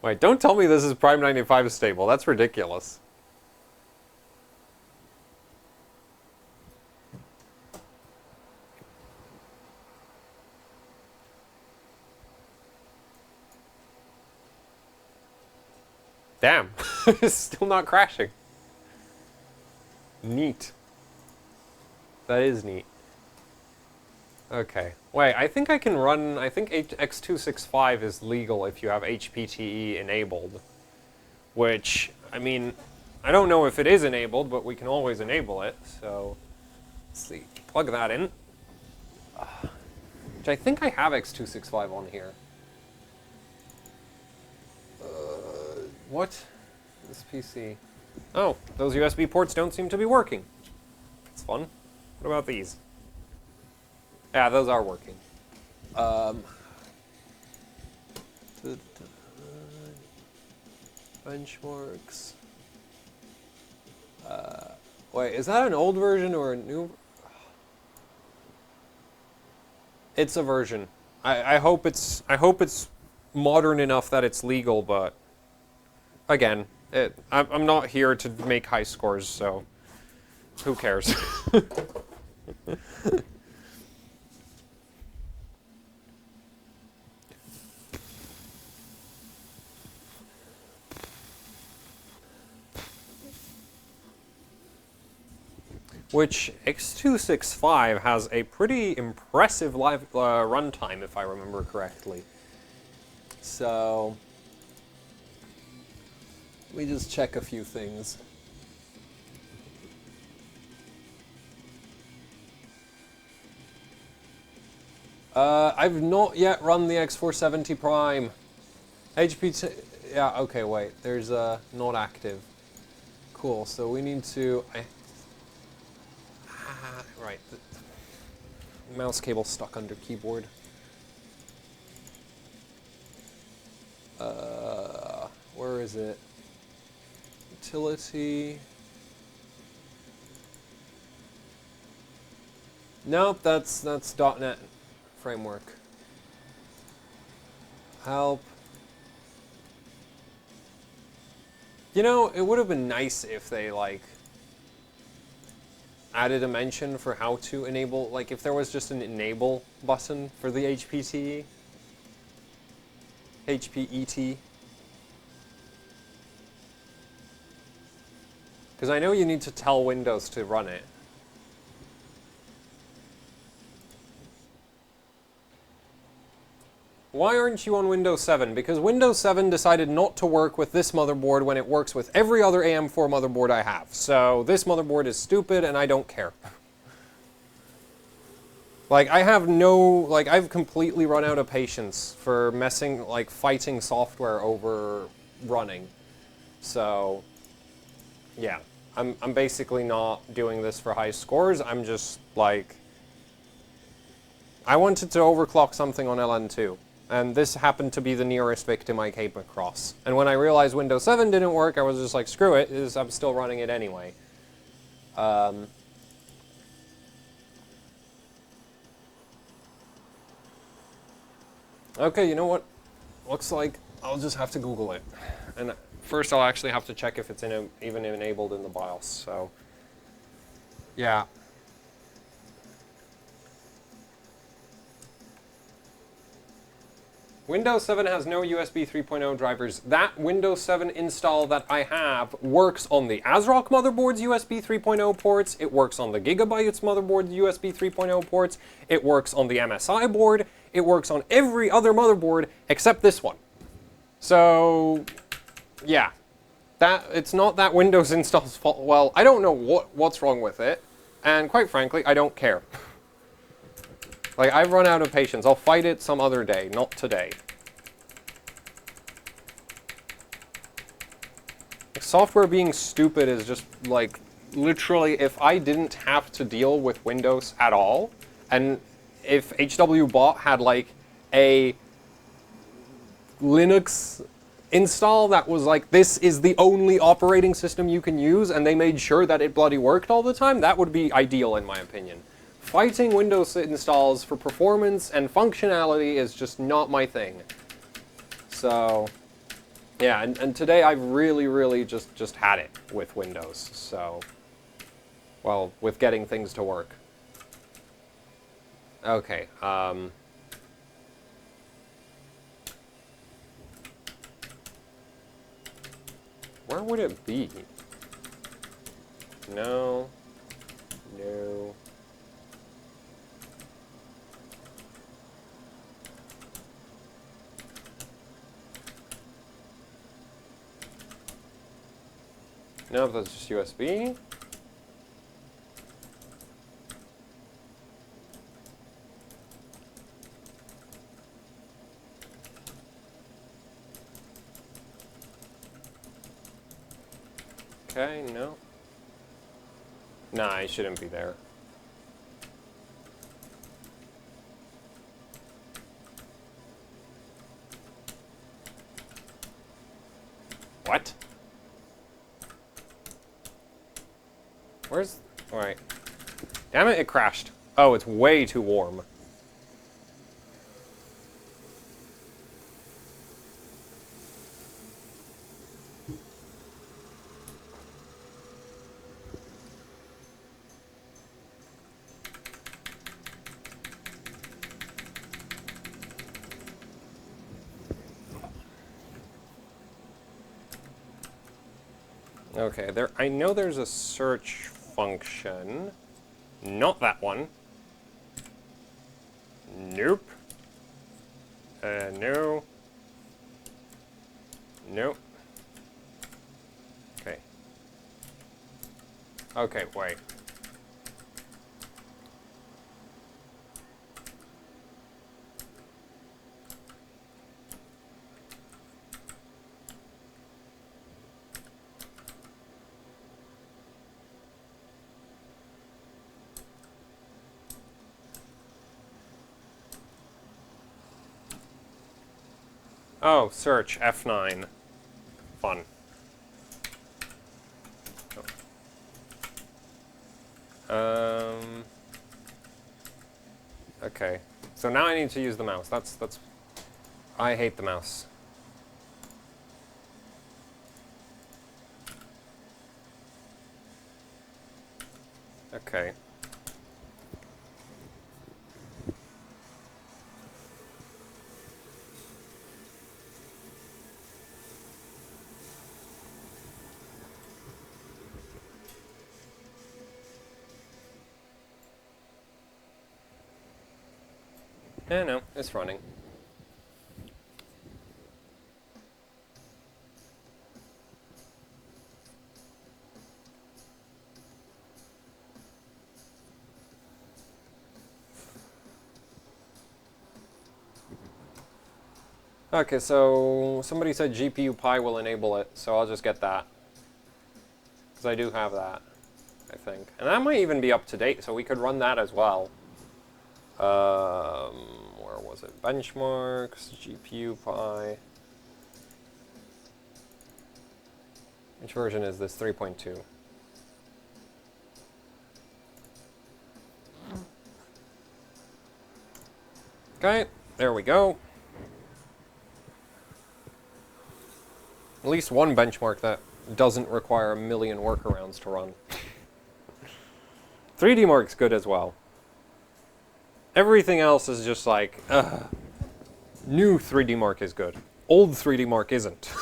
Wait, don't tell me this is Prime 95 stable. That's ridiculous. Damn. It's still not crashing. Neat. That is neat. Okay. Wait, I think I can run... I think X265 is legal if you have HPTE enabled. Which, I mean, I don't know if it is enabled, but we can always enable it. So, let's see. Plug that in. Which I think I have X265 on here. What? This PC. Oh, those USB ports don't seem to be working. That's fun. What about these? Yeah, those are working. Benchmarks. Wait, is that an old version or a new? It's a version. I hope it's modern enough that it's legal, but again, I'm not here to make high scores, so who cares? Which X265 has a pretty impressive live runtime, if I remember correctly. So let me just check a few things. I've not yet run the X470 Prime. HPT, yeah, okay, wait, there's not active. Cool, so we need to, right, the mouse cable stuck under keyboard. Where is it? Utility. Nope, that's .NET framework. Help. You know, it would have been nice if they, like, added a mention for how to enable, like, if there was just an enable button for the HPT. HPET. Because I know you need to tell Windows to run it. Why aren't you on Windows 7? Because Windows 7 decided not to work with this motherboard when it works with every other AM4 motherboard I have. So this motherboard is stupid and I don't care. Like, I have no, like, I've completely run out of patience for messing, like, fighting software over running. So, yeah. I'm basically not doing this for high scores. I'm just, like, I wanted to overclock something on LN2. And this happened to be the nearest victim I came across. And when I realized Windows 7 didn't work, I was just like, screw it, I'm still running it anyway. Okay, you know what? Looks like I'll just have to Google it. And first I'll actually have to check if it's even enabled in the BIOS, so... Yeah. Windows 7 has no USB 3.0 drivers. That Windows 7 install that I have works on the ASRock motherboard's USB 3.0 ports, it works on the Gigabyte's motherboard USB 3.0 ports, it works on the MSI board, it works on every other motherboard except this one. So, yeah. It's not that Windows install's fault. Well, I don't know what's wrong with it, and quite frankly, I don't care. Like, I've run out of patience. I'll fight it some other day, not today. Software being stupid is just, like, literally, if I didn't have to deal with Windows at all, and if HWBot had, like, a Linux install that was like, this is the only operating system you can use, and they made sure that it bloody worked all the time, that would be ideal in my opinion. Fighting Windows installs for performance and functionality is just not my thing. So, yeah, and today I've really just had it with Windows, so, well, with getting things to work. Okay, where would it be? No. No. No, that's just USB. Okay, no. Nah, it shouldn't be there. What? Where's... Alright. Damn it, it crashed. Oh, it's way too warm. Okay, I know there's a search function. Not that one. Nope. No. Nope. Okay. Okay, wait. Oh, search, F9. Fun. Okay. So now I need to use the mouse. That's... I hate the mouse. Okay. Yeah, no, it's running. Okay, so somebody said GPU Pi will enable it, so I'll just get that. Because I do have that, I think. And that might even be up to date, so we could run that as well. Where was it? Benchmarks, GPU Pi. Which version is this? 3.2. Okay, there we go. At least one benchmark that doesn't require a million workarounds to run. 3D Mark's good as well. Everything else is just like, new 3D Mark is good. Old 3D Mark isn't.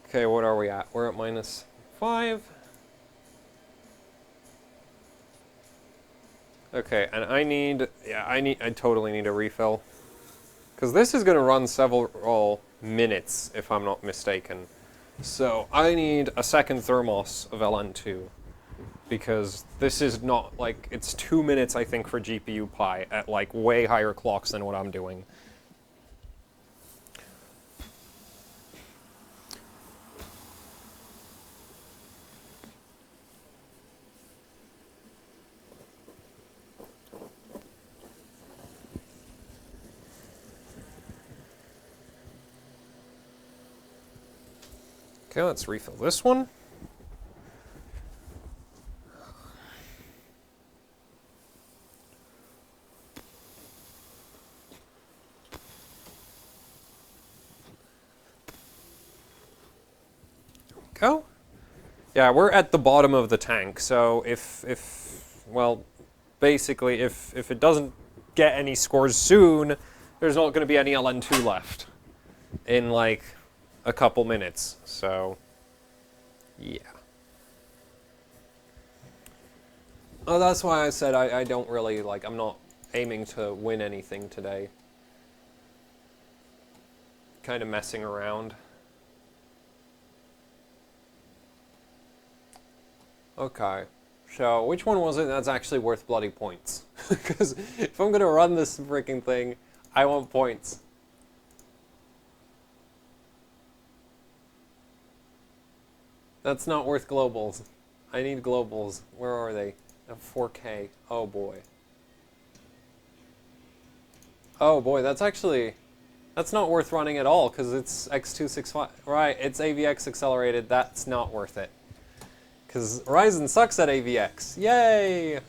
Okay, what are we at? We're at -5. Okay, and I totally need a refill. Because this is going to run several minutes, if I'm not mistaken. So I need a second thermos of LN2. Because this is not, like, it's 2 minutes, I think, for GPU Pi at, like, way higher clocks than what I'm doing. Okay, let's refill this one. Go. Yeah, we're at the bottom of the tank, so well, basically, if it doesn't get any scores soon, there's not going to be any LN2 left in, like, a couple minutes, so, yeah. Oh, that's why I said I don't really, like, I'm not aiming to win anything today. Kind of messing around. Okay, so which one was it that's actually worth bloody points? Because if I'm going to run this freaking thing, I want points. That's not worth globals. I need globals. Where are they? 4K. Oh boy. Oh boy, that's not worth running at all, because it's X265. Right, it's AVX accelerated. That's not worth it. Because Ryzen sucks at AVX. Yay!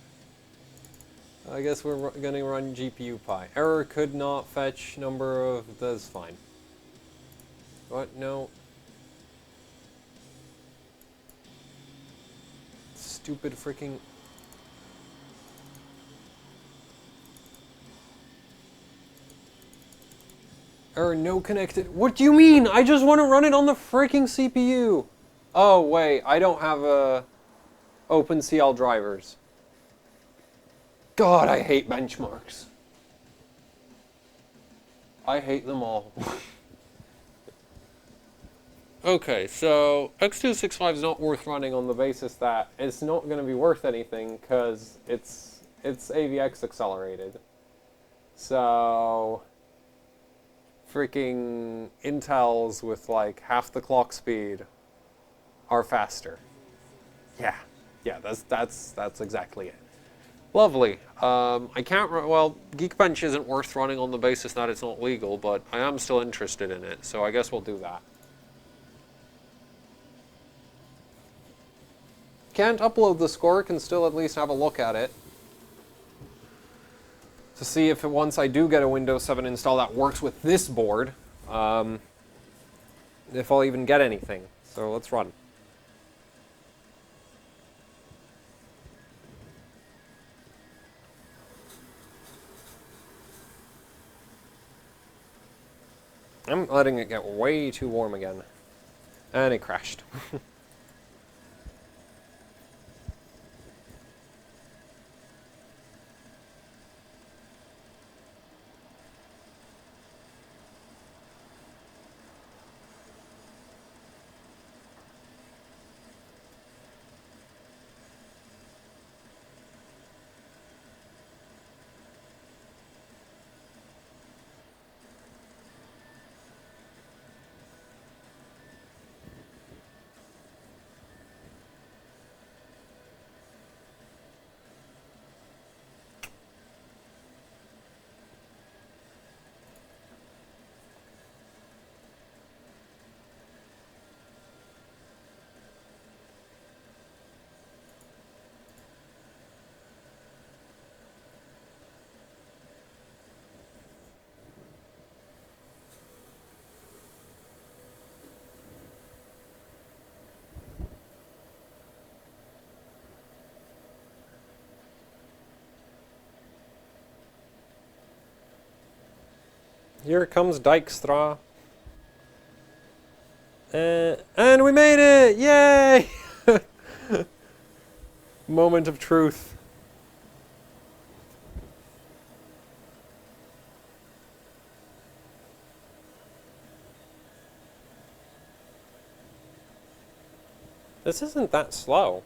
I guess we're going to run GPU Pi. Error could not fetch number of... That's fine. What? No. Stupid freaking... Error no connected. What do you mean? I just want to run it on the freaking CPU. Oh, wait. I don't have OpenCL drivers. God, I hate benchmarks. I hate them all. Okay, so X265 is not worth running on the basis that it's not going to be worth anything because it's AVX accelerated. So freaking Intels with like half the clock speed are faster. Yeah, that's exactly it. Lovely. I can't, well, Geekbench isn't worth running on the basis that it's not legal, but I am still interested in it, so I guess we'll do that. Can't upload the score, can still at least have a look at it. To see if once I do get a Windows 7 install that works with this board, if I'll even get anything. So let's run. I'm letting it get way too warm again. And it crashed. Here comes Dijkstra. And we made it! Yay! Moment of truth. This isn't that slow.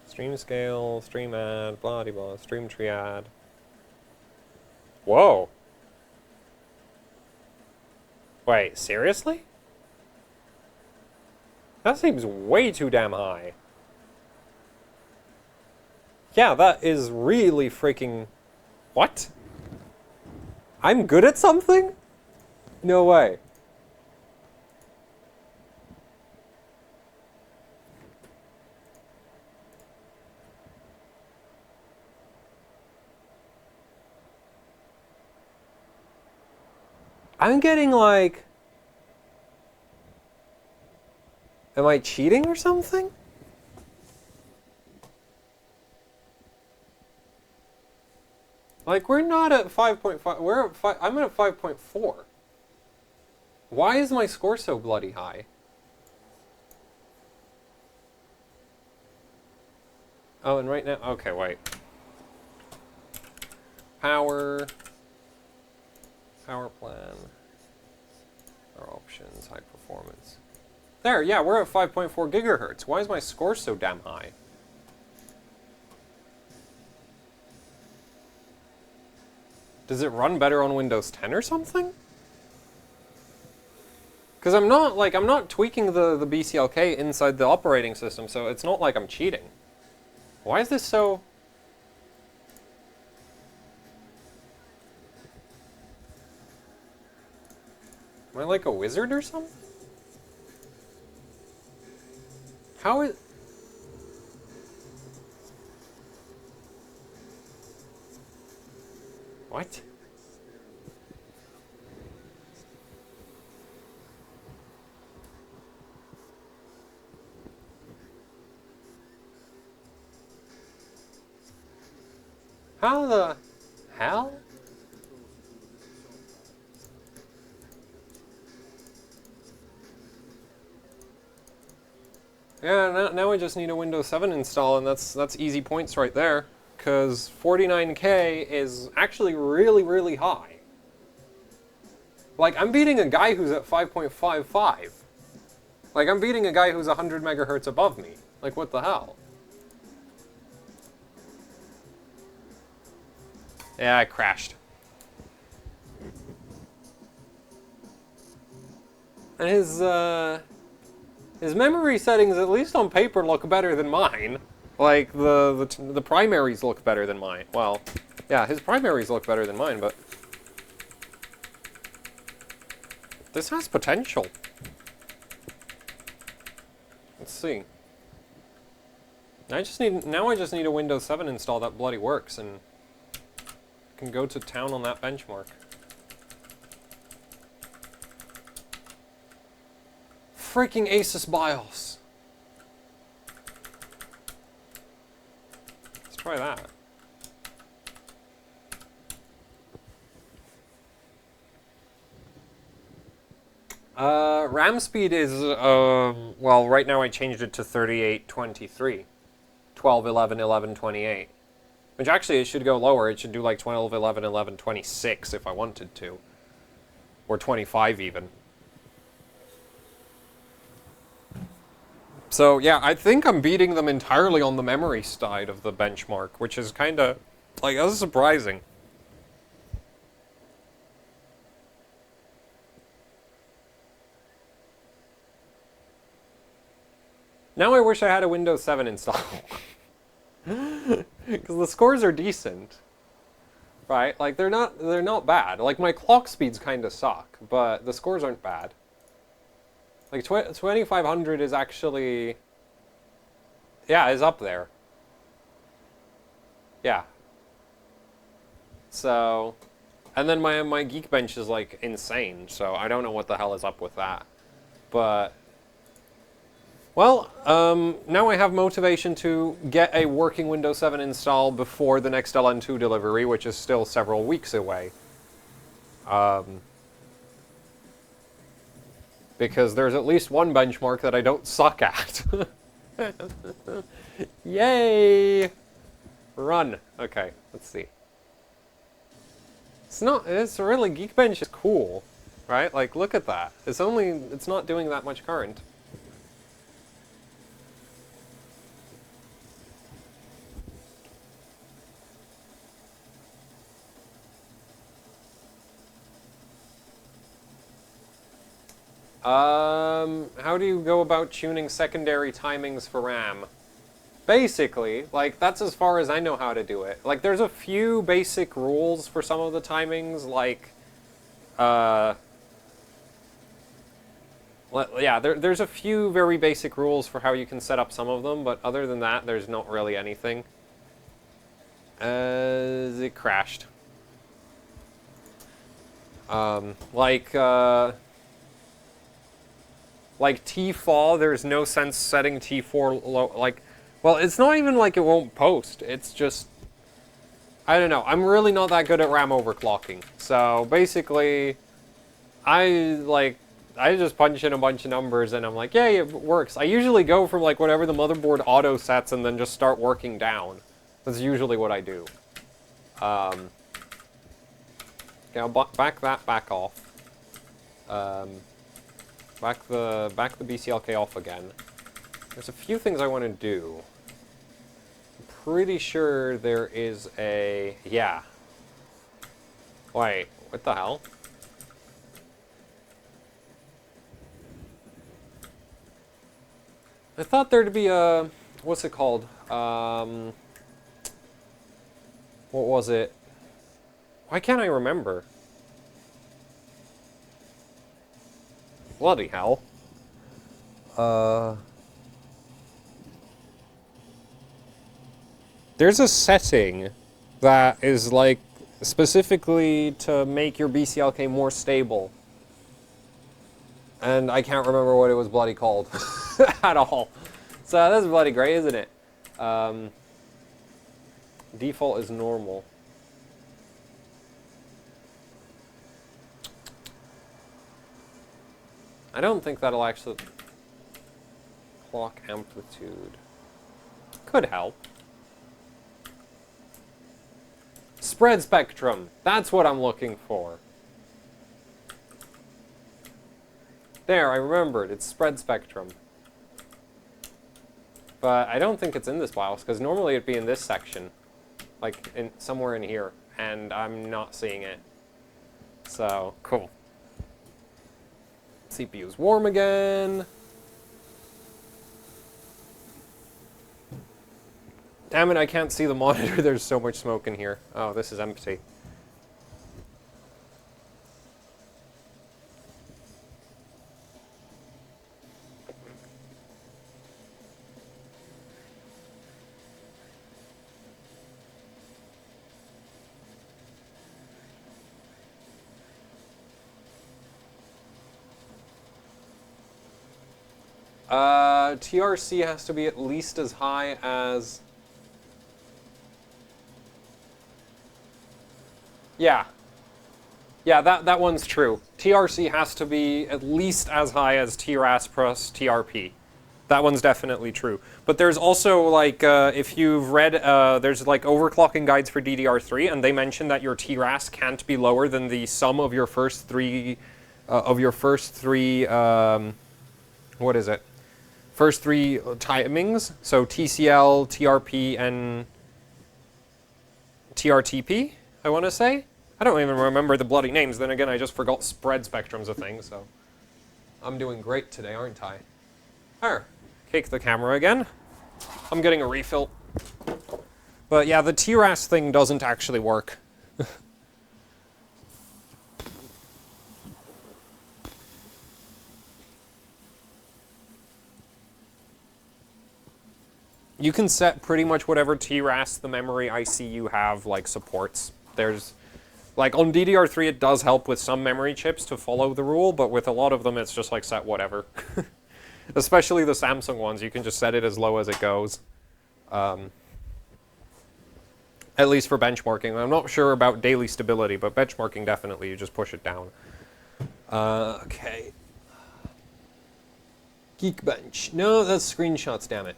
Stream scale, stream ad, blah de blah, stream triad. Whoa. Wait, seriously? That seems way too damn high. Yeah, that is really freaking... What? I'm good at something? No way. I'm getting like... Am I cheating or something? Like, we're not at 5.5, we're at 5, I'm at 5.4. Why is my score so bloody high? Oh, and right now, okay, wait. Power plan, our options, high performance. There, yeah, we're at 5.4 gigahertz. Why is my score so damn high? Does it run better on Windows 10 or something? Because I'm not tweaking the BCLK inside the operating system, so it's not like I'm cheating. Why is this so... Am I like a wizard or something? How is... What? How the hell? Yeah, now I just need a Windows 7 install, and that's easy points right there. Because 49K is actually really, really high. Like, I'm beating a guy who's at 5.55. Like, I'm beating a guy who's 100 megahertz above me. Like, what the hell? Yeah, I crashed. And his memory settings, at least on paper, look better than mine. Like, the primaries look better than mine. Well, yeah, his primaries look better than mine, but this has potential. Let's see. Now I just need a Windows 7 install that bloody works, and can go to town on that benchmark. Freaking Asus BIOS. Let's try that. RAM speed is, well, right now I changed it to 3823. 12, 11, 11, 28. Which actually it should go lower. It should do like 12, 11, 11, 26 if I wanted to. Or 25 even. So yeah, I think I'm beating them entirely on the memory side of the benchmark, which is kind of, like, that's surprising. Now I wish I had a Windows 7 installed. Because the scores are decent. Right? Like, they're not bad. Like, my clock speeds kind of suck, but the scores aren't bad. Like, 2500 is actually... Yeah, is up there. Yeah. So... And then my Geekbench is, like, insane, so I don't know what the hell is up with that. But... Well, now I have motivation to get a working Windows 7 install before the next LN2 delivery, which is still several weeks away. Because there's at least one benchmark that I don't suck at. Yay! Run. Okay, let's see. It's really, Geekbench is cool, right? Like, look at that. It's not doing that much current. How do you go about tuning secondary timings for RAM? Basically, like, that's as far as I know how to do it. Like, there's a few basic rules for some of the timings, like, yeah, there's a few very basic rules for how you can set up some of them, but other than that, there's not really anything. It crashed. Like T4, there's no sense setting T4 low, like, well, it's not even like it won't post, it's just, I don't know, I'm really not that good at RAM overclocking, so basically, I just punch in a bunch of numbers and I'm like, yay, it works. I usually go from like whatever the motherboard auto sets and then just start working down. That's usually what I do. Okay, I'll back that back off. Back the BCLK off again. There's a few things I want to do. I'm pretty sure there is a... Yeah. Wait, what the hell? I thought there'd be a... What's it called? What was it? Why can't I remember? Bloody hell. There's a setting that is like specifically to make your BCLK more stable. And I can't remember what it was bloody called at all. So that's bloody great, isn't it? Default is normal. I don't think that'll actually... Clock amplitude. Could help. Spread spectrum. That's what I'm looking for. There, I remembered. It's spread spectrum. But I don't think it's in this BIOS, because normally it'd be in this section. Like, somewhere in here. And I'm not seeing it. So, cool. CPU's warm again. Damn it, I can't see the monitor. There's so much smoke in here. Oh, this is empty. TRC has to be at least as high as... Yeah. Yeah, that one's true. TRC has to be at least as high as TRAS plus TRP. That one's definitely true. But there's also, like, if you've read, there's, like, overclocking guides for DDR3, and they mention that your TRAS can't be lower than the sum of your first three, what is it? First three timings, so TCL, TRP, and TRTP, I want to say. I don't even remember the bloody names. Then again, I just forgot spread spectrum's a thing, so I'm doing great today, aren't I? There. Kick the camera again. I'm getting a refill. But yeah, the TRAS thing doesn't actually work. You can set pretty much whatever TRAS the memory IC you have, like, supports. There's, like, on DDR3 it does help with some memory chips to follow the rule, but with a lot of them it's just like set whatever. Especially the Samsung ones, you can just set it as low as it goes. At least for benchmarking. I'm not sure about daily stability, but benchmarking definitely, you just push it down. Okay. Geekbench. No, that's screenshots, damn it.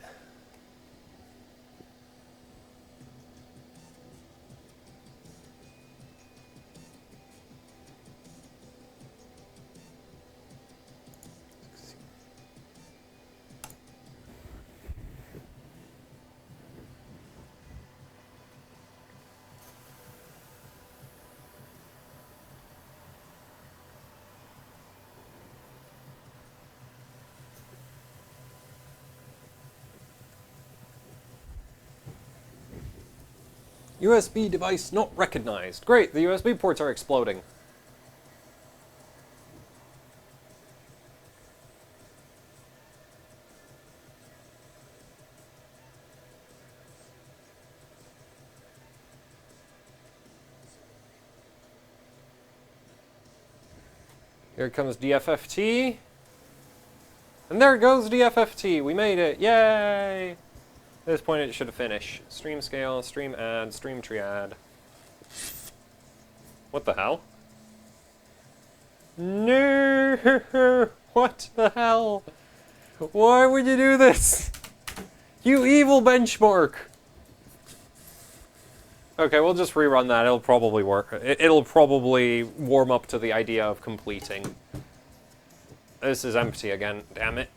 USB device not recognized. Great, the USB ports are exploding. Here comes DFFT. And there goes DFFT. We made it. Yay! At this point it should finish. Stream scale, stream add, stream triad. What the hell? No! What the hell? Why would you do this? You evil benchmark! Okay, we'll just rerun that. It'll probably work. It'll probably warm up to the idea of completing. This is empty again, damn it.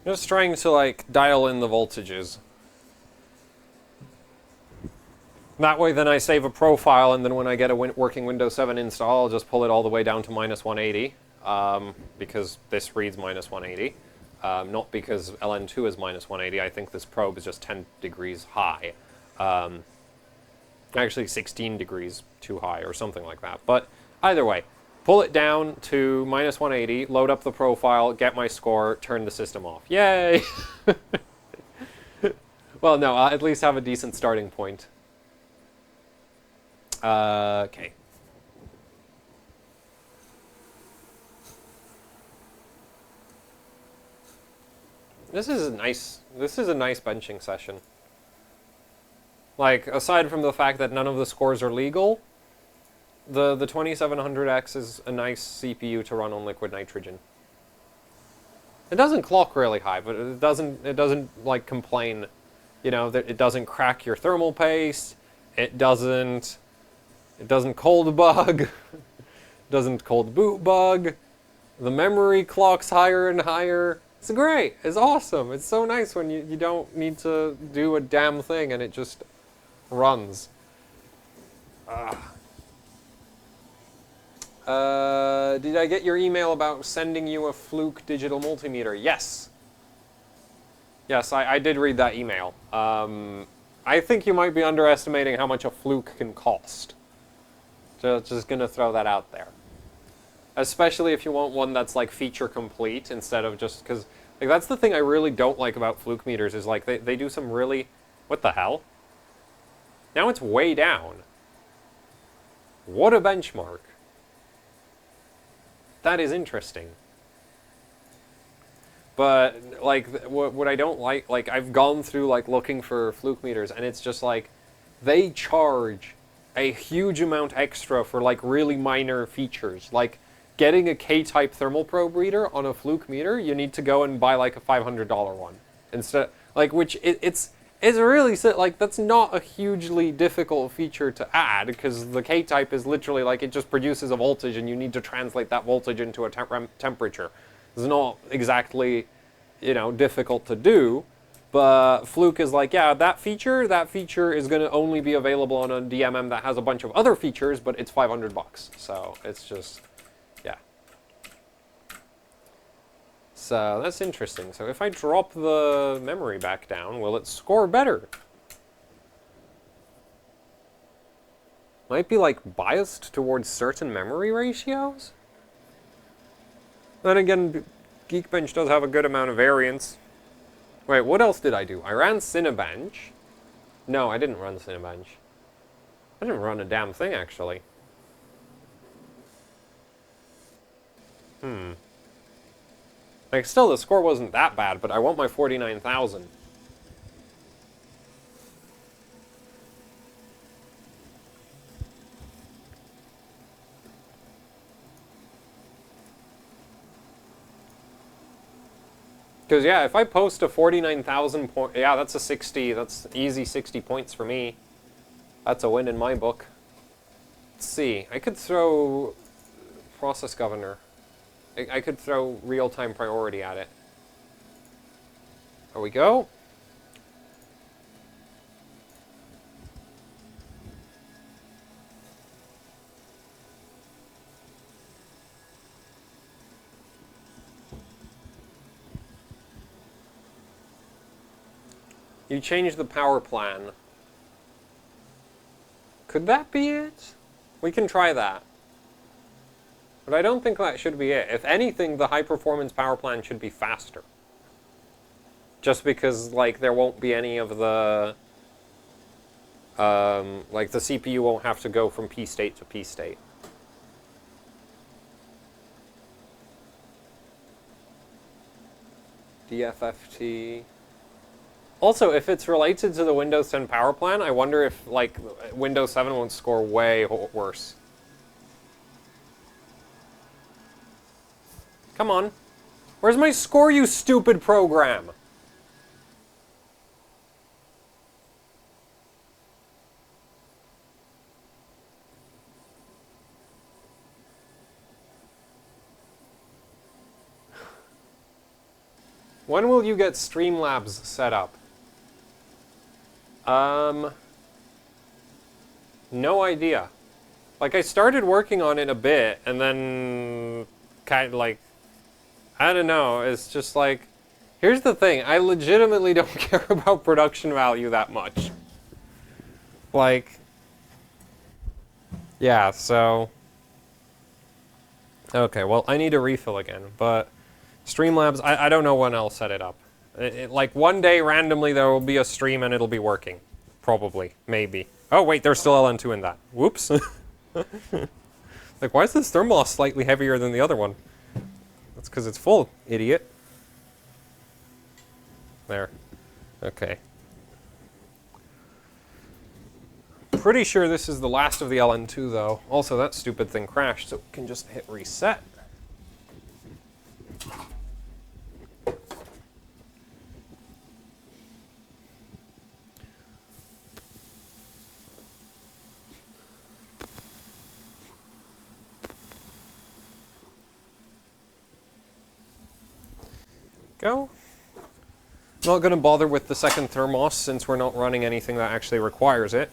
Just trying to, like, dial in the voltages. That way then I save a profile, and then when I get a working Windows 7 install, I'll just pull it all the way down to minus 180, because this reads minus 180. Not because LN2 is minus 180, I think this probe is just 10 degrees high. Actually 16 degrees too high, or something like that. But either way. Pull it down to minus 180, load up the profile, get my score, turn the system off. Yay! Well, no, I'll at least have a decent starting point. Okay. This is a nice benching session. Like, aside from the fact that none of the scores are legal, the 2700X is a nice CPU to run on liquid nitrogen. It doesn't clock really high, but it doesn't like complain, you know, that it doesn't crack your thermal paste. It doesn't cold bug. Doesn't cold boot bug. The memory clocks higher and higher. It's great. It's awesome. It's so nice when you don't need to do a damn thing and it just runs. Did I get your email about sending you a Fluke digital multimeter? Yes. Yes, I did read that email. I think you might be underestimating how much a Fluke can cost. Just gonna throw that out there. Especially if you want one that's like feature complete instead of just, because like that's the thing I really don't like about Fluke meters is like they do some really, what the hell? Now it's way down. What a benchmark. That is interesting. But like what I don't like I've gone through like looking for Fluke meters and it's just like they charge a huge amount extra for like really minor features. Like getting a K-type thermal probe reader on a Fluke meter, you need to go and buy like a $500 one instead. Like it's really like that's not a hugely difficult feature to add because the K-type is literally like it just produces a voltage and you need to translate that voltage into a temperature. It's not exactly, you know, difficult to do. But Fluke is like, yeah, that feature is going to only be available on a DMM that has a bunch of other features, but it's $500. So it's just, yeah. So that's interesting. So if I drop the memory back down, will it score better? Might be like biased towards certain memory ratios? Then again, Geekbench does have a good amount of variance. Wait, what else did I do? I ran Cinebench. No, I didn't run Cinebench. I didn't run a damn thing, actually. Like, still, the score wasn't that bad, but I want my 49,000. Because, yeah, if I post a 49,000 point... Yeah, that's a 60. That's easy 60 points for me. That's a win in my book. Let's see. I could throw process governor. I could throw real-time priority at it. There we go. You changed the power plan. Could that be it? We can try that. But I don't think that should be it. If anything, the high-performance power plan should be faster. Just because, like, there won't be any of the... like, the CPU won't have to go from P state to P state. DFFT... Also, if it's related to the Windows 10 power plan, I wonder if, like, Windows 7 won't score way worse. Come on. Where's my score, you stupid program? When will you get Streamlabs set up? No idea. Like, I started working on it a bit, and then kind of like, I don't know, it's just like, here's the thing, I legitimately don't care about production value that much. Like, yeah, so, okay, well, I need a refill again, but Streamlabs, I don't know when I'll set it up. Like, one day, randomly, there will be a stream and it'll be working. Probably. Maybe. Oh, wait, there's still LN2 in that. Whoops. Like, why is this thermal slightly heavier than the other one? That's because it's full, idiot. There. Okay. Pretty sure this is the last of the LN2, though. Also, that stupid thing crashed, so we can just hit reset. go. Not going to bother with the second thermos since we're not running anything that actually requires it.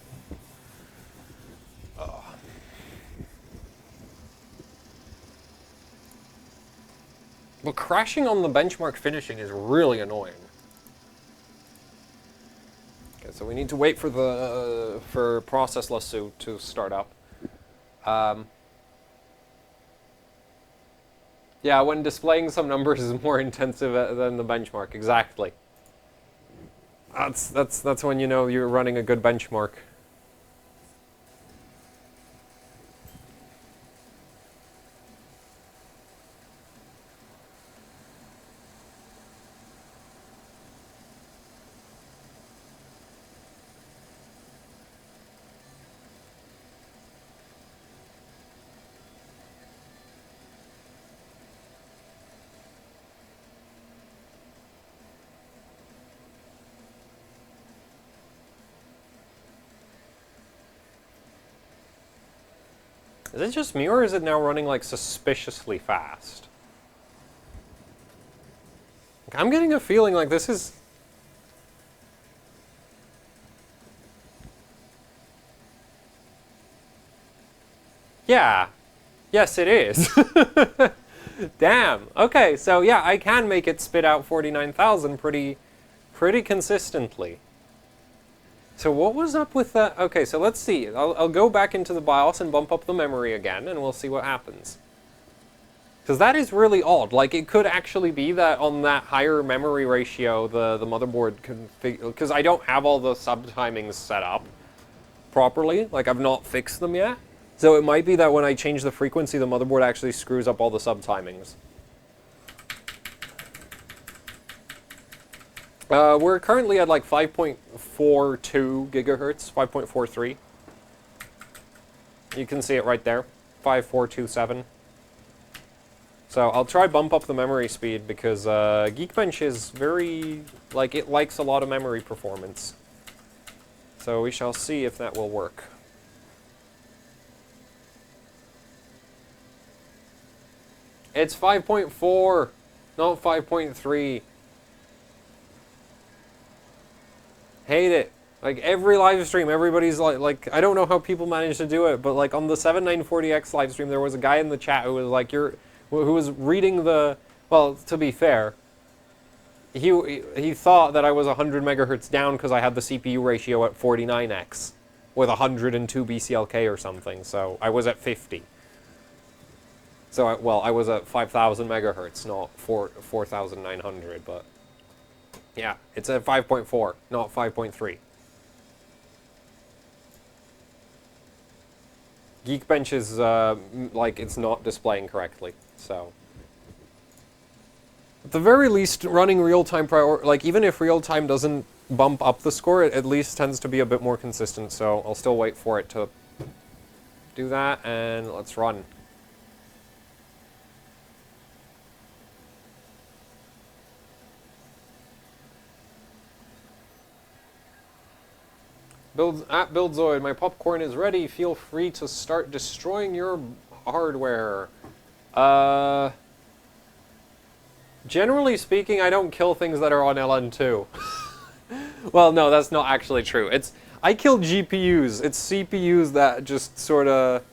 But crashing on the benchmark finishing is really annoying. Okay, so we need to wait for the processless to start up. Yeah, when displaying some numbers is more intensive than the benchmark. Exactly. That's when you know you're running a good benchmark. Is it just me, or is it now running, like, suspiciously fast? Like, I'm getting a feeling like this is... Yeah. Yes, it is. Damn. Okay, so yeah, I can make it spit out 49,000 pretty consistently. So what was up with that? Okay, so let's see. I'll go back into the BIOS and bump up the memory again, and we'll see what happens. Because that is really odd. Like, it could actually be that on that higher memory ratio, the motherboard config... Because I don't have all the sub-timings set up properly. Like, I've not fixed them yet. So it might be that when I change the frequency, the motherboard actually screws up all the sub-timings. We're currently at like 5.42 gigahertz, 5.43. You can see it right there, 5427. So I'll try bump up the memory speed because Geekbench is very, like, it likes a lot of memory performance. So we shall see if that will work. It's 5.4, not 5.3. Hate it. Like, every live stream, everybody's like, I don't know how people manage to do it, but like on the 7940X live stream, there was a guy in the chat who was like, who was reading the, well, to be fair, he thought that I was 100 megahertz down because I had the CPU ratio at 49x with 102 BCLK or something, so I was at 50. So, I was at 5,000 megahertz, not 4,900, but... Yeah, it's at 5.4, not 5.3. Geekbench is, like, it's not displaying correctly, so... At the very least, running real-time like, even if real-time doesn't bump up the score, it at least tends to be a bit more consistent, so I'll still wait for it to do that, and let's run. At Buildzoid, my popcorn is ready. Feel free to start destroying your hardware. Generally speaking, I don't kill things that are on LN2. Well, no, that's not actually true. I kill GPUs. It's CPUs that just sort of...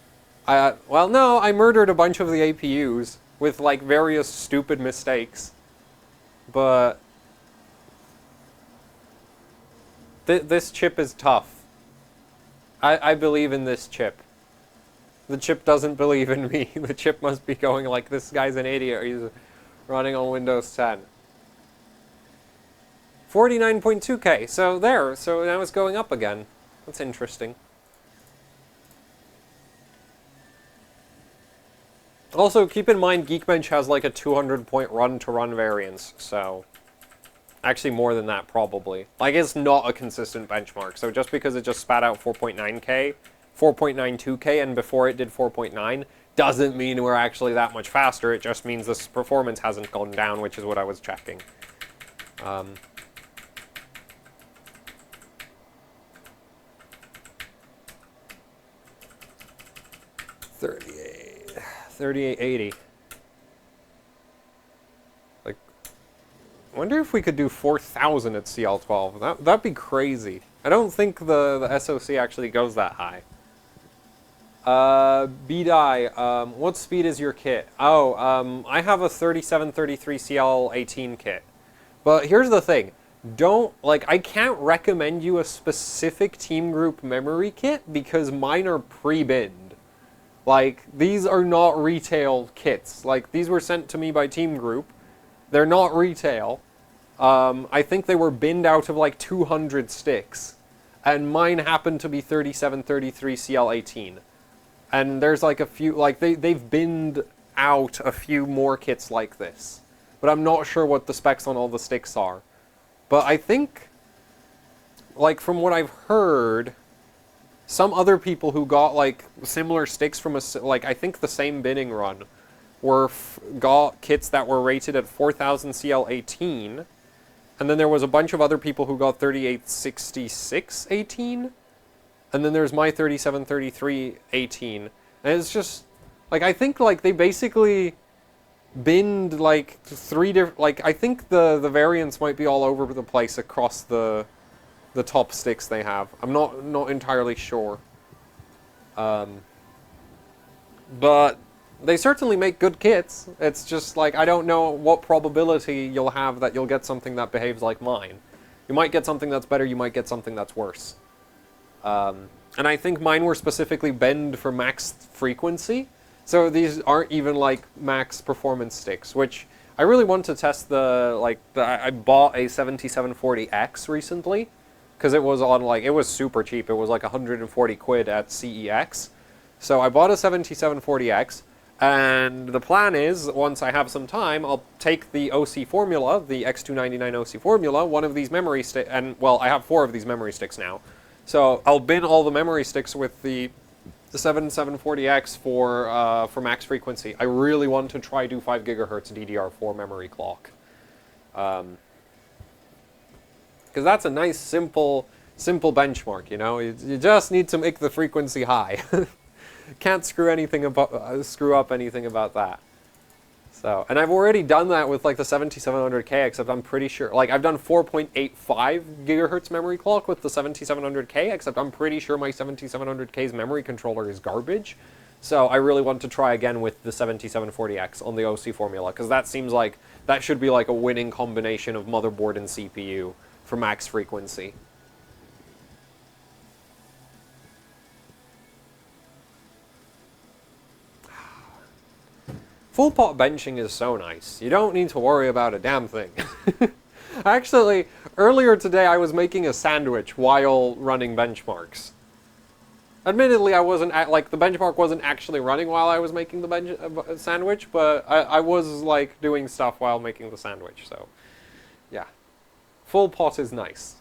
well, no, I murdered a bunch of the APUs with, like, various stupid mistakes. But... this chip is tough. I believe in this chip. The chip doesn't believe in me. The chip must be going like, this guy's an idiot. He's running on Windows 10. 49.2K. So there. So now it's going up again. That's interesting. Also, keep in mind, Geekbench has like a 200-point run-to-run variance, so... Actually, more than that, probably. Like, it's not a consistent benchmark, so just because it just spat out 4.9K, 4.92K, and before it did 4.9, doesn't mean we're actually that much faster. It just means this performance hasn't gone down, which is what I was checking. 3880. Like, I wonder if we could do 4,000 at CL12. That'd be crazy. I don't think the SoC actually goes that high. B-Die, what speed is your kit? Oh, I have a 3733 CL18 kit. But here's the thing. I can't recommend you a specific team group memory kit because mine are pre-binned. Like, these are not retail kits. Like, these were sent to me by team group. They're not retail. I think they were binned out of like 200 sticks. And mine happened to be 3733 CL18. And there's like a few, like, they've binned out a few more kits like this. But I'm not sure what the specs on all the sticks are. But I think, like, from what I've heard, some other people who got, like, similar sticks from I think the same binning run, got kits that were rated at 4000 CL18, and then there was a bunch of other people who got 3866 18, and then there's my 3733 18, and it's just, like, I think, like, they basically binned, like, 3 different, like, I think the variance might be all over the place across the top sticks they have. I'm not entirely sure. But they certainly make good kits. It's just, like, I don't know what probability you'll have that you'll get something that behaves like mine. You might get something that's better, you might get something that's worse. And I think mine were specifically binned for max frequency. So these aren't even, like, max performance sticks, which I really want to test I bought a 7740X recently, because it was on, like, it was super cheap. It was like 140 quid at CEX. So I bought a 7740X, and the plan is, once I have some time, I'll take the OC formula, the X299 OC formula, one of these memory sticks, and, well, I have 4 of these memory sticks now. So I'll bin all the memory sticks with the 7740X for max frequency. I really want to try do 5 gigahertz DDR4 memory clock. Because that's a nice, simple benchmark, you know? You just need to make the frequency high. Can't screw up anything about that. So, and I've already done that with, like, the 7700K, except I'm pretty sure, like, I've done 4.85 gigahertz memory clock with the 7700K, except I'm pretty sure my 7700K's memory controller is garbage. So I really want to try again with the 7740X on the OC formula, because that seems like that should be like a winning combination of motherboard and CPU for max frequency. Full pot benching is so nice. You don't need to worry about a damn thing. Actually, earlier today I was making a sandwich while running benchmarks. Admittedly, I wasn't, like, the benchmark wasn't actually running while I was making the sandwich, but I was, like, doing stuff while making the sandwich, so, yeah. Full pot is nice.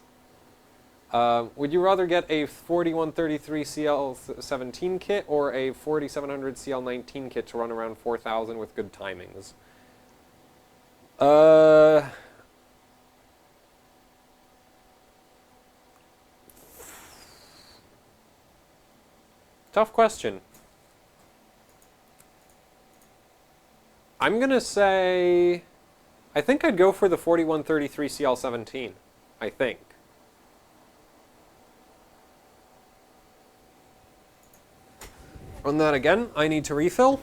Would you rather get a 4133 CL17 kit or a 4700 CL19 kit to run around 4000 with good timings? Tough question. I'm gonna say, I think I'd go for the 4133 CL17, I think. Run that again, I need to refill.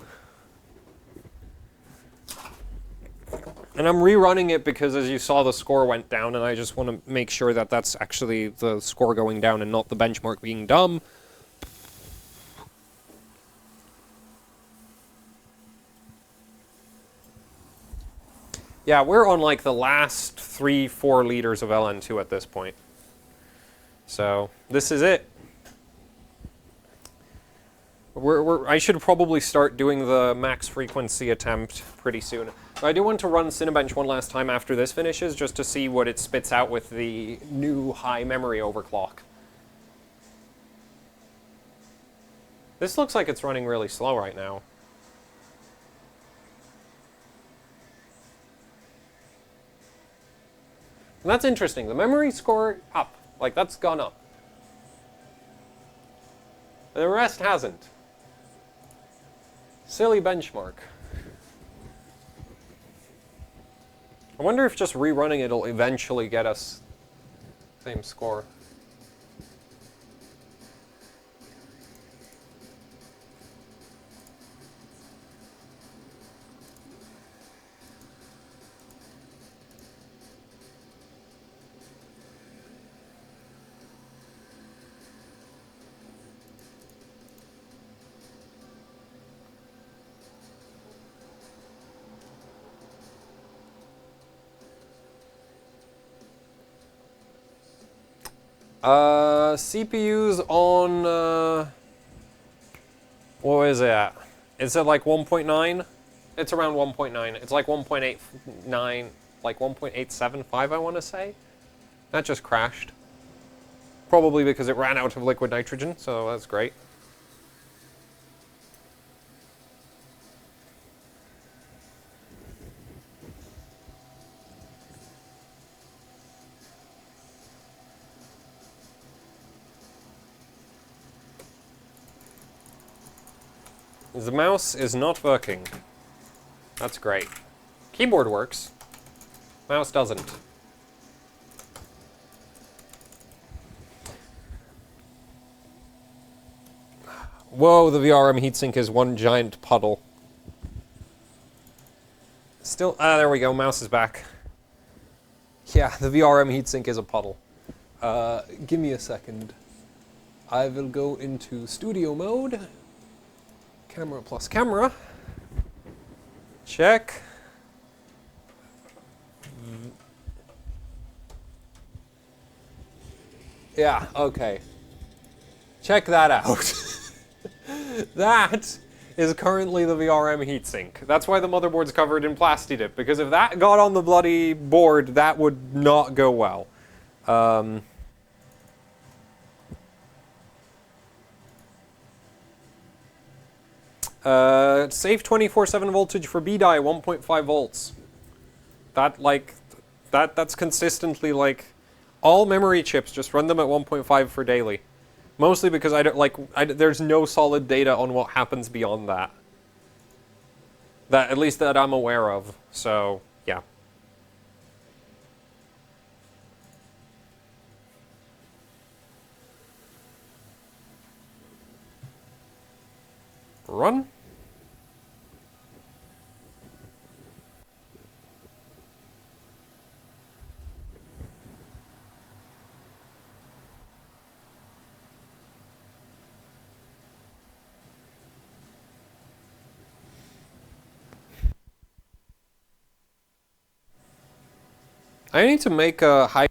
And I'm rerunning it because, as you saw, the score went down, and I just want to make sure that that's actually the score going down and not the benchmark being dumb. Yeah, we're on like the last 3-4 liters of LN2 at this point. So, this is it. I should probably start doing the max frequency attempt pretty soon. But I do want to run Cinebench one last time after this finishes, just to see what it spits out with the new high memory overclock. This looks like it's running really slow right now. And that's interesting. The memory score up. Like, that's gone up. The rest hasn't. Silly benchmark. I wonder if just rerunning it'll eventually get us same score. CPU's on, what is it at? Is it like 1.9? It's around 1.9. It's like 1.89, like 1.875, I want to say. That just crashed. Probably because it ran out of liquid nitrogen, so that's great. The mouse is not working. That's great. Keyboard works. Mouse doesn't. Whoa, the VRM heatsink is one giant puddle. Still, there we go, mouse is back. Yeah, the VRM heatsink is a puddle. Give me a second. I will go into studio mode. Camera plus camera. Check. Yeah, okay. Check that out. That is currently the VRM heatsink. That's why the motherboard's covered in Plastidip, because if that got on the bloody board, that would not go well. Safe 24/7 voltage for B-die, 1.5 volts. That's consistently, like, all memory chips, just run them at 1.5 for daily. Mostly because there's no solid data on what happens beyond that. At least that I'm aware of, so, yeah. Run. I need to make a high...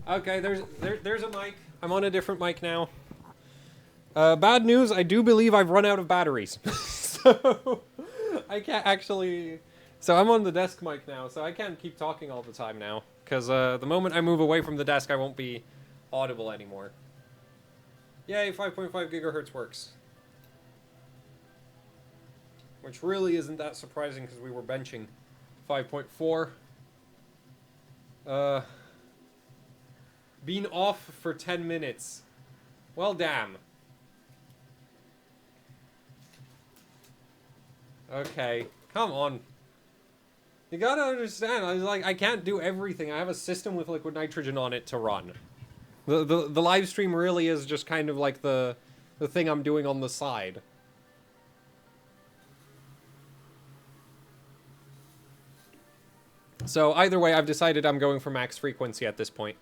Okay, there's a mic. I'm on a different mic now. Bad news, I do believe I've run out of batteries. So, I can't actually... So I'm on the desk mic now, so I can't keep talking all the time now. Because the moment I move away from the desk, I won't be audible anymore. Yay, 5.5 gigahertz works. Which really isn't that surprising because we were benching 5.4. Been off for 10 minutes. Well, damn. Okay, come on. You gotta understand, I can't do everything. I have a system with liquid nitrogen on it to run. The live stream really is just kind of like the thing I'm doing on the side. So either way, I've decided I'm going for max frequency at this point.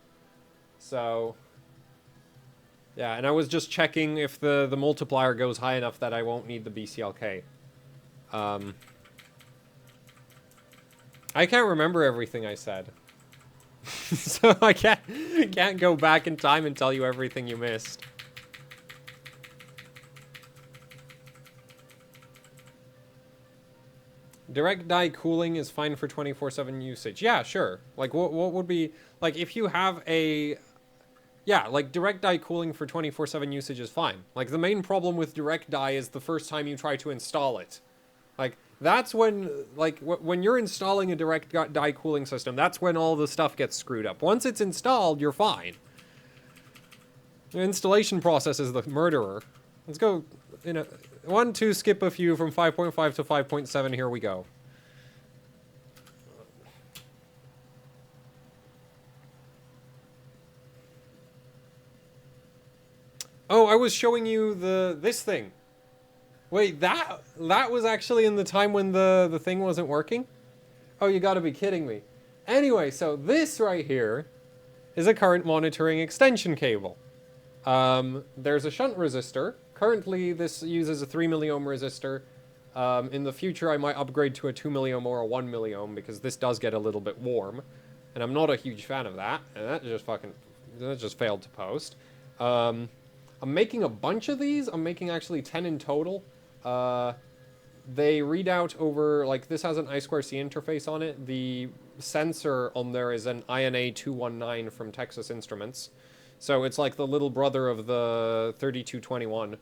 So, yeah, and I was just checking if the multiplier goes high enough that I won't need the BCLK. I can't remember everything I said. So I can't go back in time and tell you everything you missed. Direct die cooling is fine for 24/7 usage. Yeah, sure. Like, what would be... Like, if you have a... Yeah, like, direct die cooling for 24/7 usage is fine. Like, the main problem with direct die is the first time you try to install it. Like, that's when... Like, when you're installing a direct die cooling system, that's when all the stuff gets screwed up. Once it's installed, you're fine. The installation process is the murderer. Let's go... You know, 1, 2, skip a few from 5.5 to 5.7. Here we go. Oh, I was showing you this thing. Wait, that was actually in the time when the thing wasn't working? Oh, you gotta be kidding me. Anyway, so this right here is a current monitoring extension cable. There's a shunt resistor. Currently, this uses a 3 milliohm resistor. In the future, I might upgrade to a 2 milliohm or a 1 milliohm because this does get a little bit warm. And I'm not a huge fan of that. And that just failed to post. I'm making a bunch of these. I'm making actually 10 in total. They read out over, like, this has an I2C interface on it. The sensor on there is an INA219 from Texas Instruments. So it's like the little brother of the 3221.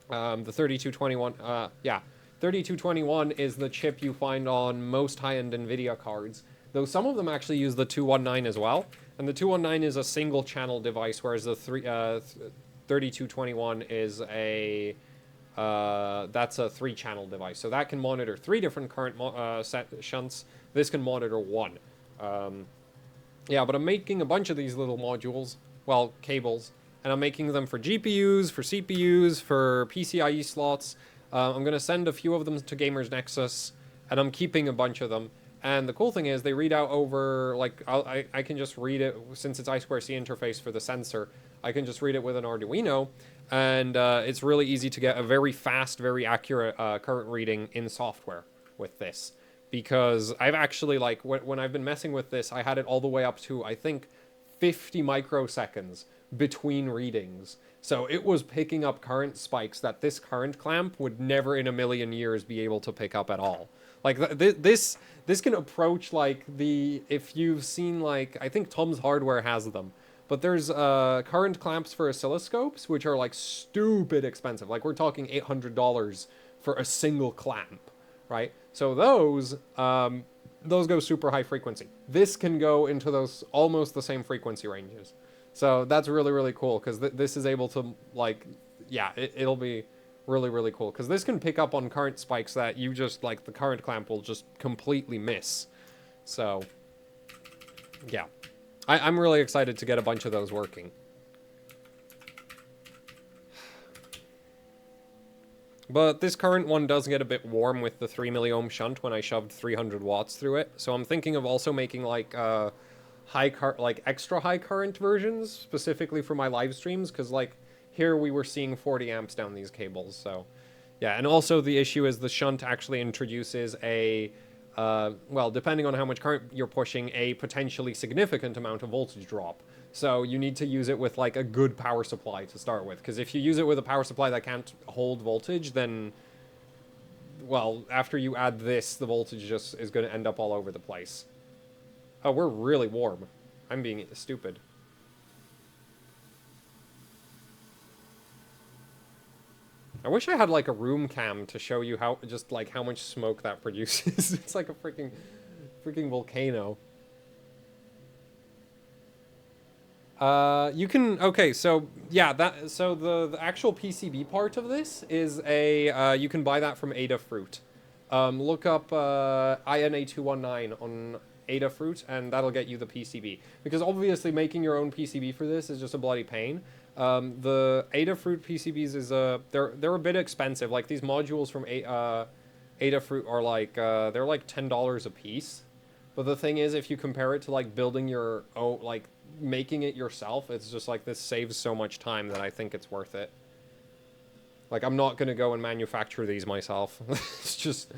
The 3221, yeah. 3221 is the chip you find on most high-end NVIDIA cards. Though some of them actually use the 219 as well. And the 219 is a single-channel device, whereas the 3221 is a... that's a 3-channel device. So that can monitor 3 different current shunts. This can monitor 1. Yeah, but I'm making a bunch of these little modules. Well, cables. And I'm making them for GPUs, for CPUs, for PCIe slots. I'm going to send a few of them to Gamers Nexus, and I'm keeping a bunch of them. And the cool thing is they read out over, like, I can just read it, since it's I2C interface for the sensor, I can just read it with an Arduino, and it's really easy to get a very fast, very accurate current reading in software with this. Because I've actually, like, when I've been messing with this, I had it all the way up to, I think, 50 microseconds between readings. So it was picking up current spikes that this current clamp would never in a million years be able to pick up at all. Like, this can approach, like, if you've seen, like, I think Tom's Hardware has them, but there's current clamps for oscilloscopes, which are, like, stupid expensive. Like, we're talking $800 for a single clamp, right? So those go super high frequency. This can go into those almost the same frequency ranges. So that's really, really cool, because this is able to, like, yeah, it'll be really, really cool. Because this can pick up on current spikes that you just, like, the current clamp will just completely miss. So, yeah. I'm really excited to get a bunch of those working. But this current one does get a bit warm with the 3 milliohm shunt when I shoved 300 watts through it. So I'm thinking of also making, like, extra high current versions, specifically for my live streams, because, like, here we were seeing 40 amps down these cables, so... Yeah, and also the issue is the shunt actually introduces a well, depending on how much current you're pushing, a potentially significant amount of voltage drop. So you need to use it with like a good power supply to start with, because if you use it with a power supply that can't hold voltage, then, well, after you add this, the voltage just is going to end up all over the place. Oh, we're really warm. I'm being stupid. I wish I had like a room cam to show you how, just like how much smoke that produces. It's like a freaking volcano. You can, okay, so yeah, so the actual PCB part of this is a, you can buy that from Adafruit. Look up INA219 on Adafruit, and that'll get you the PCB. Because obviously making your own PCB for this is just a bloody pain. The Adafruit PCBs is they're a bit expensive. Like these modules from Adafruit are like they're like $10 a piece. But the thing is, if you compare it to like building your own, like making it yourself, it's just like this saves so much time that I think it's worth it. Like I'm not gonna go and manufacture these myself. It's just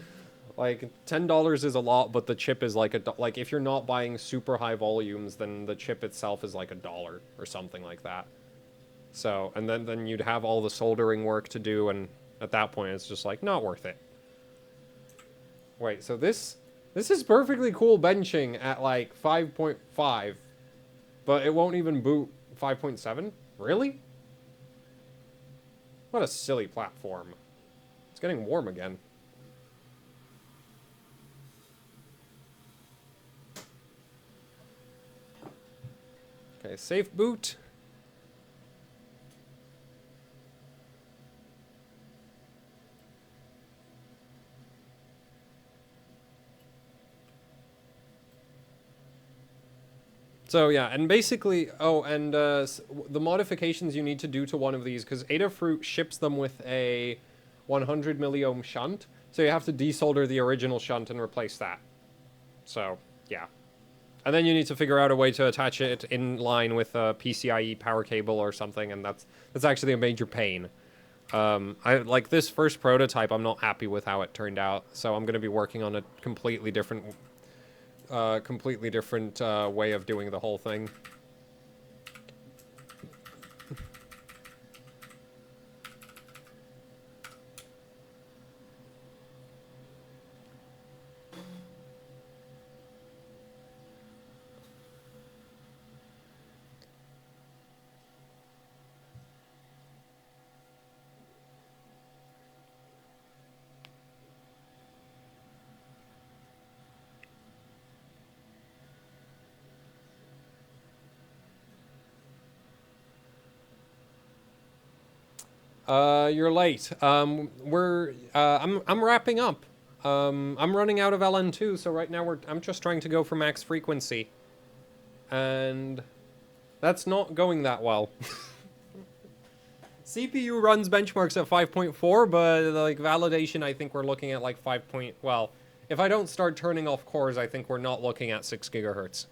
like $10 is a lot, but the chip is like like if you're not buying super high volumes, then the chip itself is like $1 or something like that. So, and then you'd have all the soldering work to do, and at that point it's just like not worth it. Wait, so this is perfectly cool benching at like 5.5, but it won't even boot 5.7? Really? What a silly platform. It's getting warm again. Okay, safe boot. So yeah, and basically, oh, and the modifications you need to do to one of these, because Adafruit ships them with a 100 milliohm shunt, so you have to desolder the original shunt and replace that. So, yeah. And then you need to figure out a way to attach it in line with a PCIe power cable or something, and that's actually a major pain. I like this first prototype, I'm not happy with how it turned out, so I'm going to be working on a completely different way of doing the whole thing. You're late. I'm wrapping up. I'm running out of LN2, so right now I'm just trying to go for max frequency. And that's not going that well. CPU runs benchmarks at 5.4, but like validation, I think we're looking at like 5. Well, if I don't start turning off cores, I think we're not looking at 6 gigahertz.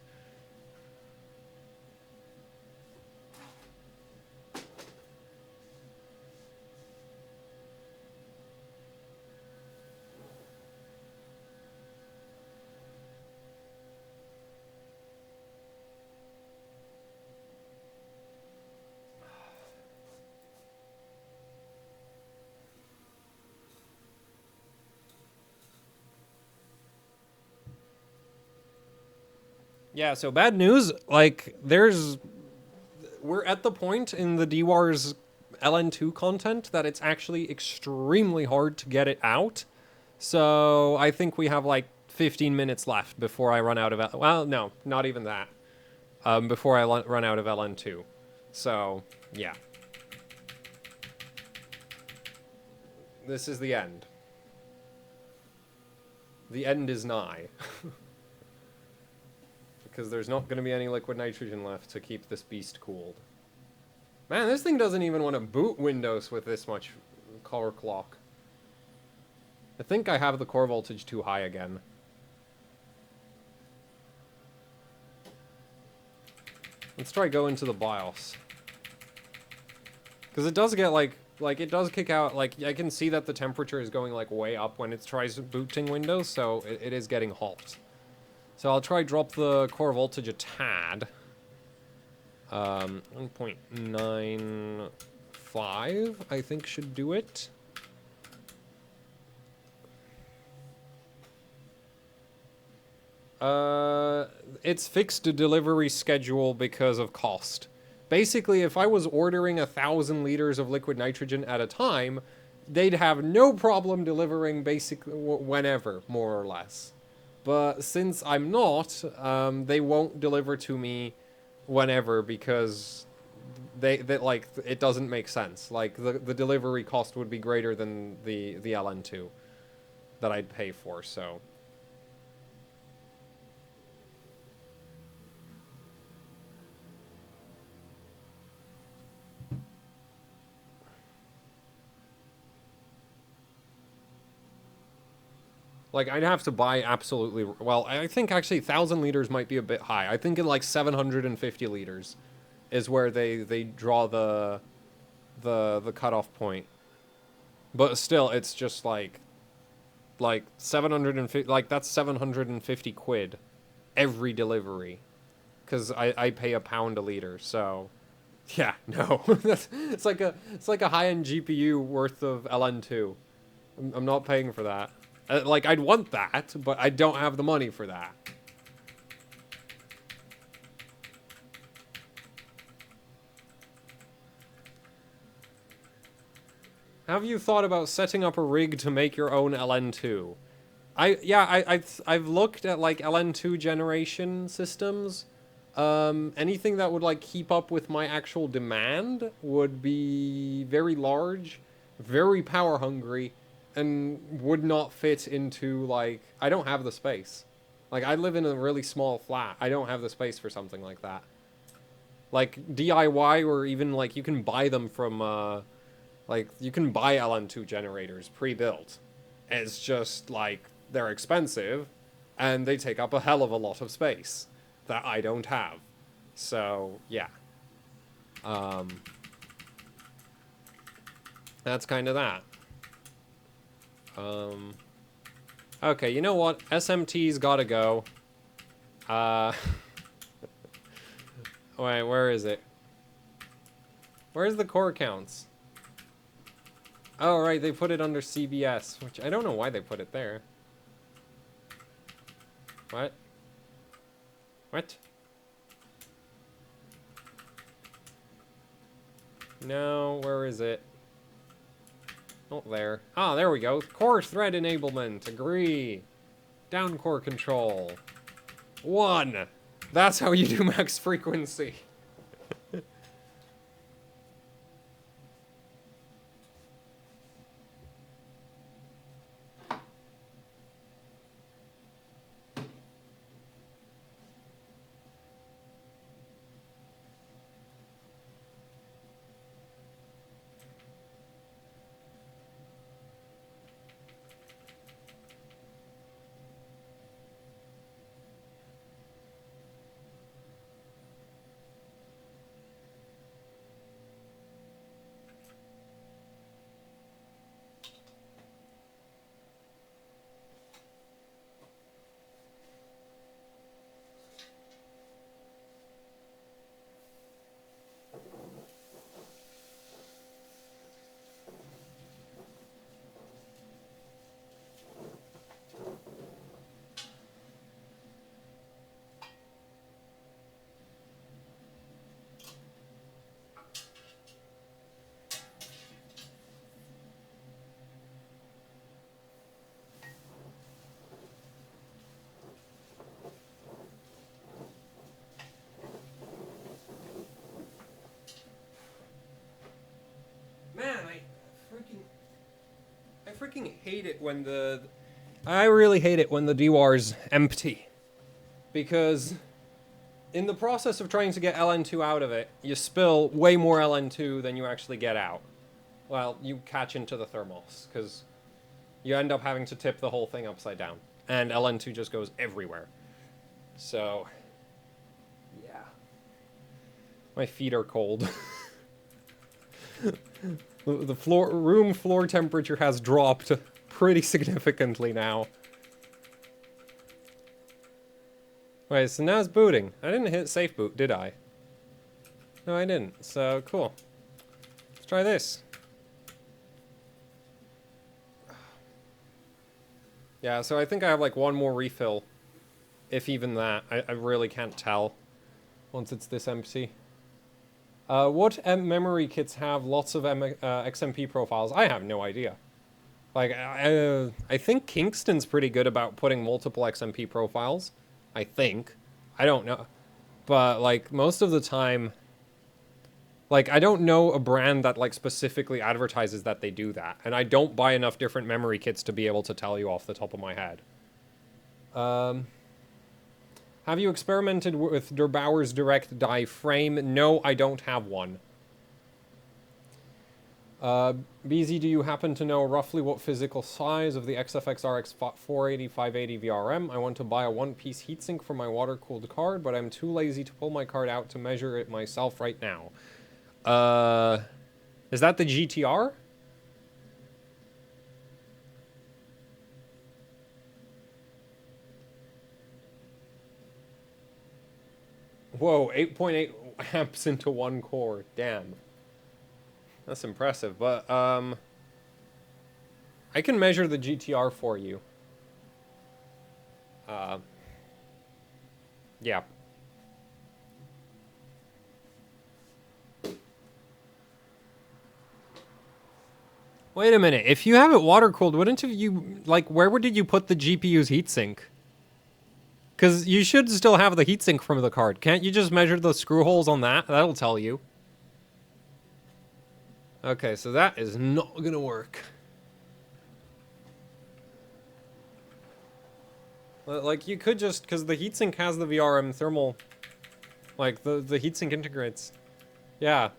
Yeah, so bad news, like, we're at the point in the DWAR's LN2 content that it's actually extremely hard to get it out. So I think we have like 15 minutes left before I run out of, well, no, not even that. Before I run out of LN2. So, yeah. This is the end. The end is nigh. Because there's not going to be any liquid nitrogen left to keep this beast cooled. Man, this thing doesn't even want to boot Windows with this much core clock. I think I have the core voltage too high again. Let's try go into the BIOS. Because it does get like like, it does kick out, like, I can see that the temperature is going, like, way up when it tries booting Windows, so it is getting hot. So I'll try drop the core voltage a tad. 1.95, I think, should do it. It's fixed a delivery schedule because of cost. Basically, if I was ordering 1,000 liters of liquid nitrogen at a time, they'd have no problem delivering basically whenever, more or less. But since I'm not, they won't deliver to me whenever because they like, it doesn't make sense. Like, the delivery cost would be greater than the LN2 that I'd pay for, so... Like, I'd have to buy absolutely... Well, I think actually 1,000 liters might be a bit high. I think in like 750 liters is where they draw the cutoff point. But still, it's just like 750... Like, that's 750 quid every delivery. Because I pay £1 a liter, so... Yeah, no. it's like a high-end GPU worth of LN2. I'm not paying for that. Like, I'd want that, but I don't have the money for that. Have you thought about setting up a rig to make your own LN2? I've looked at, like, LN2 generation systems. Anything that would, like, keep up with my actual demand would be very large, very power hungry, and would not fit into, like... I don't have the space. Like, I live in a really small flat. I don't have the space for something like that. Like, DIY, or even, like, you can buy them from, like, you can buy LN2 generators pre-built. It's just, like, they're expensive, and they take up a hell of a lot of space that I don't have. So, yeah. That's kind of that. Okay, you know what? SMT's gotta go. Wait, where is it? Where's the core counts? Oh, right, they put it under CBS, which I don't know why they put it there. What? What? No, where is it? Oh, there. Ah, there we go. Core thread enablement. Agree. Down core control. 1. That's how you do max frequency. I freaking hate it when the... I really hate it when the DWAR's empty. Because in the process of trying to get LN2 out of it, you spill way more LN2 than you actually get out. Well, you catch into the thermos, because you end up having to tip the whole thing upside down. And LN2 just goes everywhere. So, yeah. My feet are cold. The room floor temperature has dropped pretty significantly now. Wait, so now it's booting. I didn't hit safe boot, did I? No, I didn't. So, cool. Let's try this. Yeah, so I think I have like one more refill. If even that. I really can't tell once it's this empty. What memory kits have lots of XMP profiles? I have no idea. Like, I think Kingston's pretty good about putting multiple XMP profiles. I think. I don't know. But, like, most of the time... Like, I don't know a brand that, like, specifically advertises that they do that. And I don't buy enough different memory kits to be able to tell you off the top of my head. Have you experimented with Der Bauer's direct die frame? No, I don't have one. BZ, do you happen to know roughly what physical size of the XFX RX 480 580 VRM? I want to buy a one-piece heatsink for my water-cooled card, but I'm too lazy to pull my card out to measure it myself right now. Is that the GTR? Whoa, 8.8 amps into one core. Damn. That's impressive, but, I can measure the GTR for you. Yeah. Wait a minute, if you have it water-cooled, wouldn't you, like, where did you put the GPU's heatsink? Because you should still have the heatsink from the card. Can't you just measure the screw holes on that? That'll tell you. Okay, so that is not gonna work. Like, you could just, because the heatsink has the VRM thermal, like, the heatsink integrates. Yeah.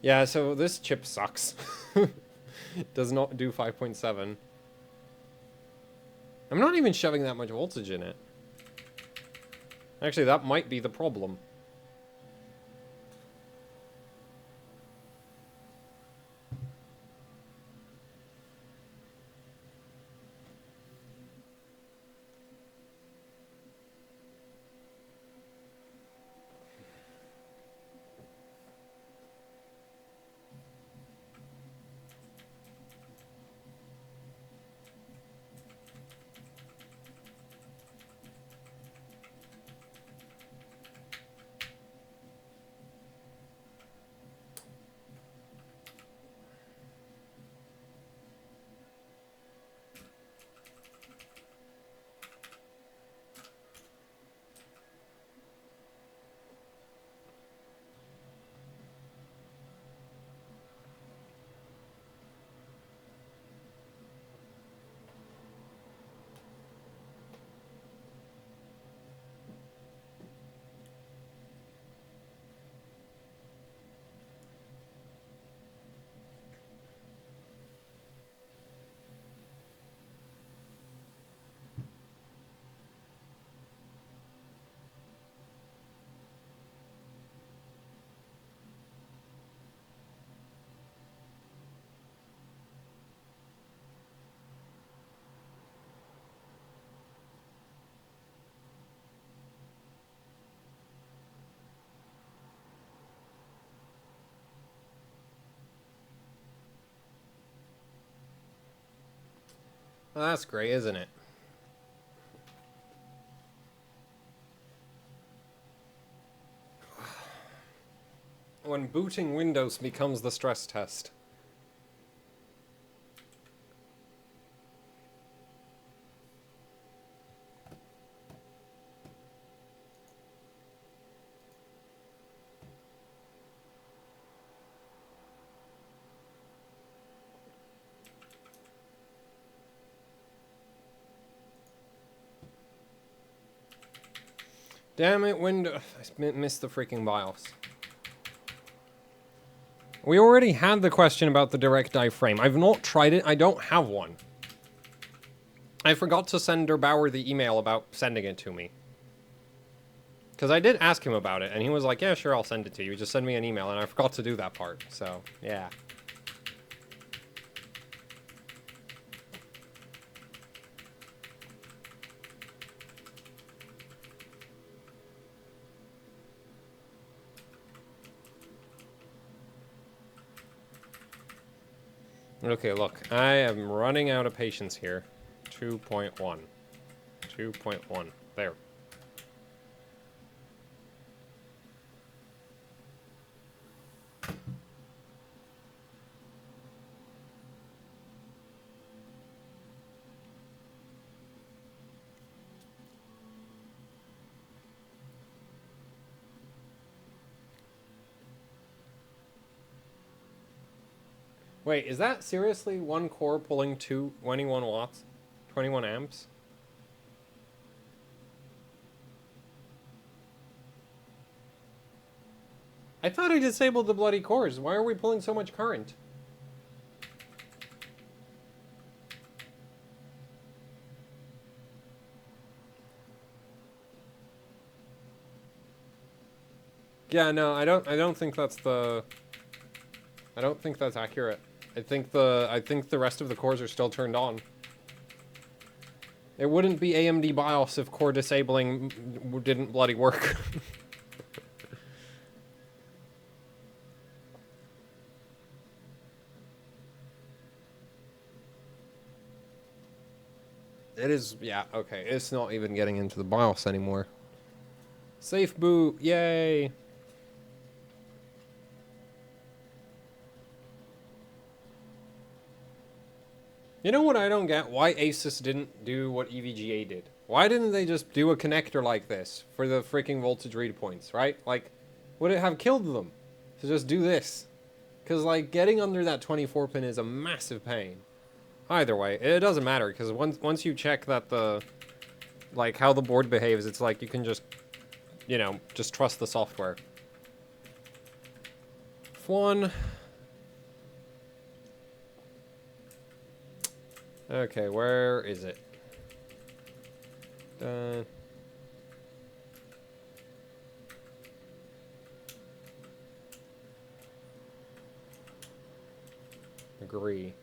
Yeah, so this chip sucks. It does not do 5.7. I'm not even shoving that much voltage in it. Actually, that might be the problem. Well, that's great, isn't it? When booting Windows becomes the stress test. Damn it, window. I missed the freaking BIOS. We already had the question about the direct die frame. I've not tried it. I don't have one. I forgot to send Der Bauer the email about sending it to me. Because I did ask him about it, and he was like, yeah, sure, I'll send it to you. Just send me an email, and I forgot to do that part. So, yeah. Okay, look, I am running out of patience here. 2.1. 2.1. There. Wait, is that seriously one core pulling 21 watts? 21 amps? I thought I disabled the bloody cores. Why are we pulling so much current? Yeah, no, I don't think that's the... I don't think that's accurate. I think the rest of the cores are still turned on. It wouldn't be AMD BIOS if core disabling didn't bloody work. It is, yeah, okay. It's not even getting into the BIOS anymore. Safe boot, yay! You know what I don't get? Why Asus didn't do what EVGA did. Why didn't they just do a connector like this for the freaking voltage read points, right? Like, would it have killed them to just do this? Because, like, getting under that 24 pin is a massive pain. Either way, it doesn't matter, because once you check that the, like, how the board behaves, it's like you can just, you know, just trust the software. F1. Okay, where is it? Done. Agree.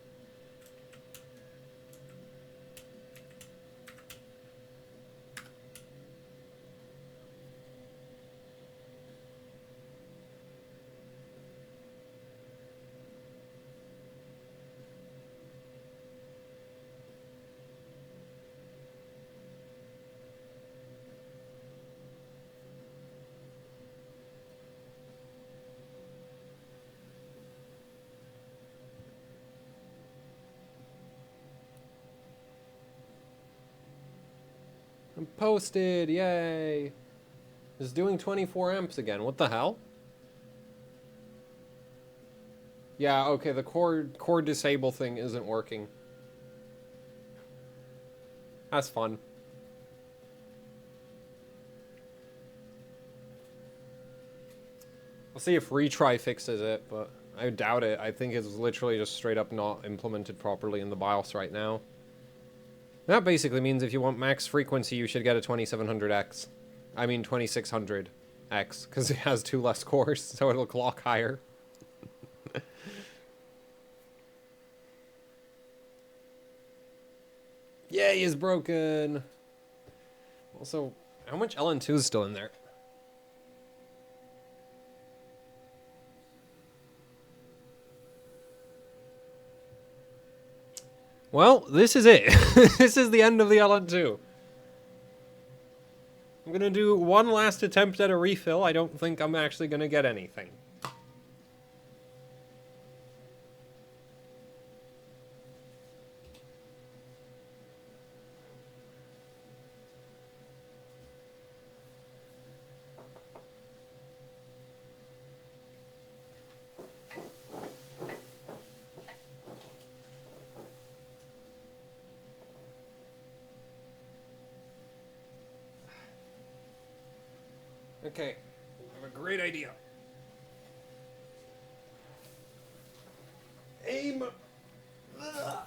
I'm posted, yay! It's doing 24 amps again, what the hell? Yeah, okay, the core disable thing isn't working. That's fun. I'll see if retry fixes it, but I doubt it. I think it's literally just straight up not implemented properly in the BIOS right now. That basically means if you want max frequency, you should get a 2700X. I mean 2600X, because it has 2 less cores, so it'll clock higher. Yay, is broken! Also, how much LN2 is still in there? Well, this is it. This is the end of the LN2. I'm gonna do one last attempt at a refill. I don't think I'm actually gonna get anything. Okay, I have a great idea. Aim. Ugh.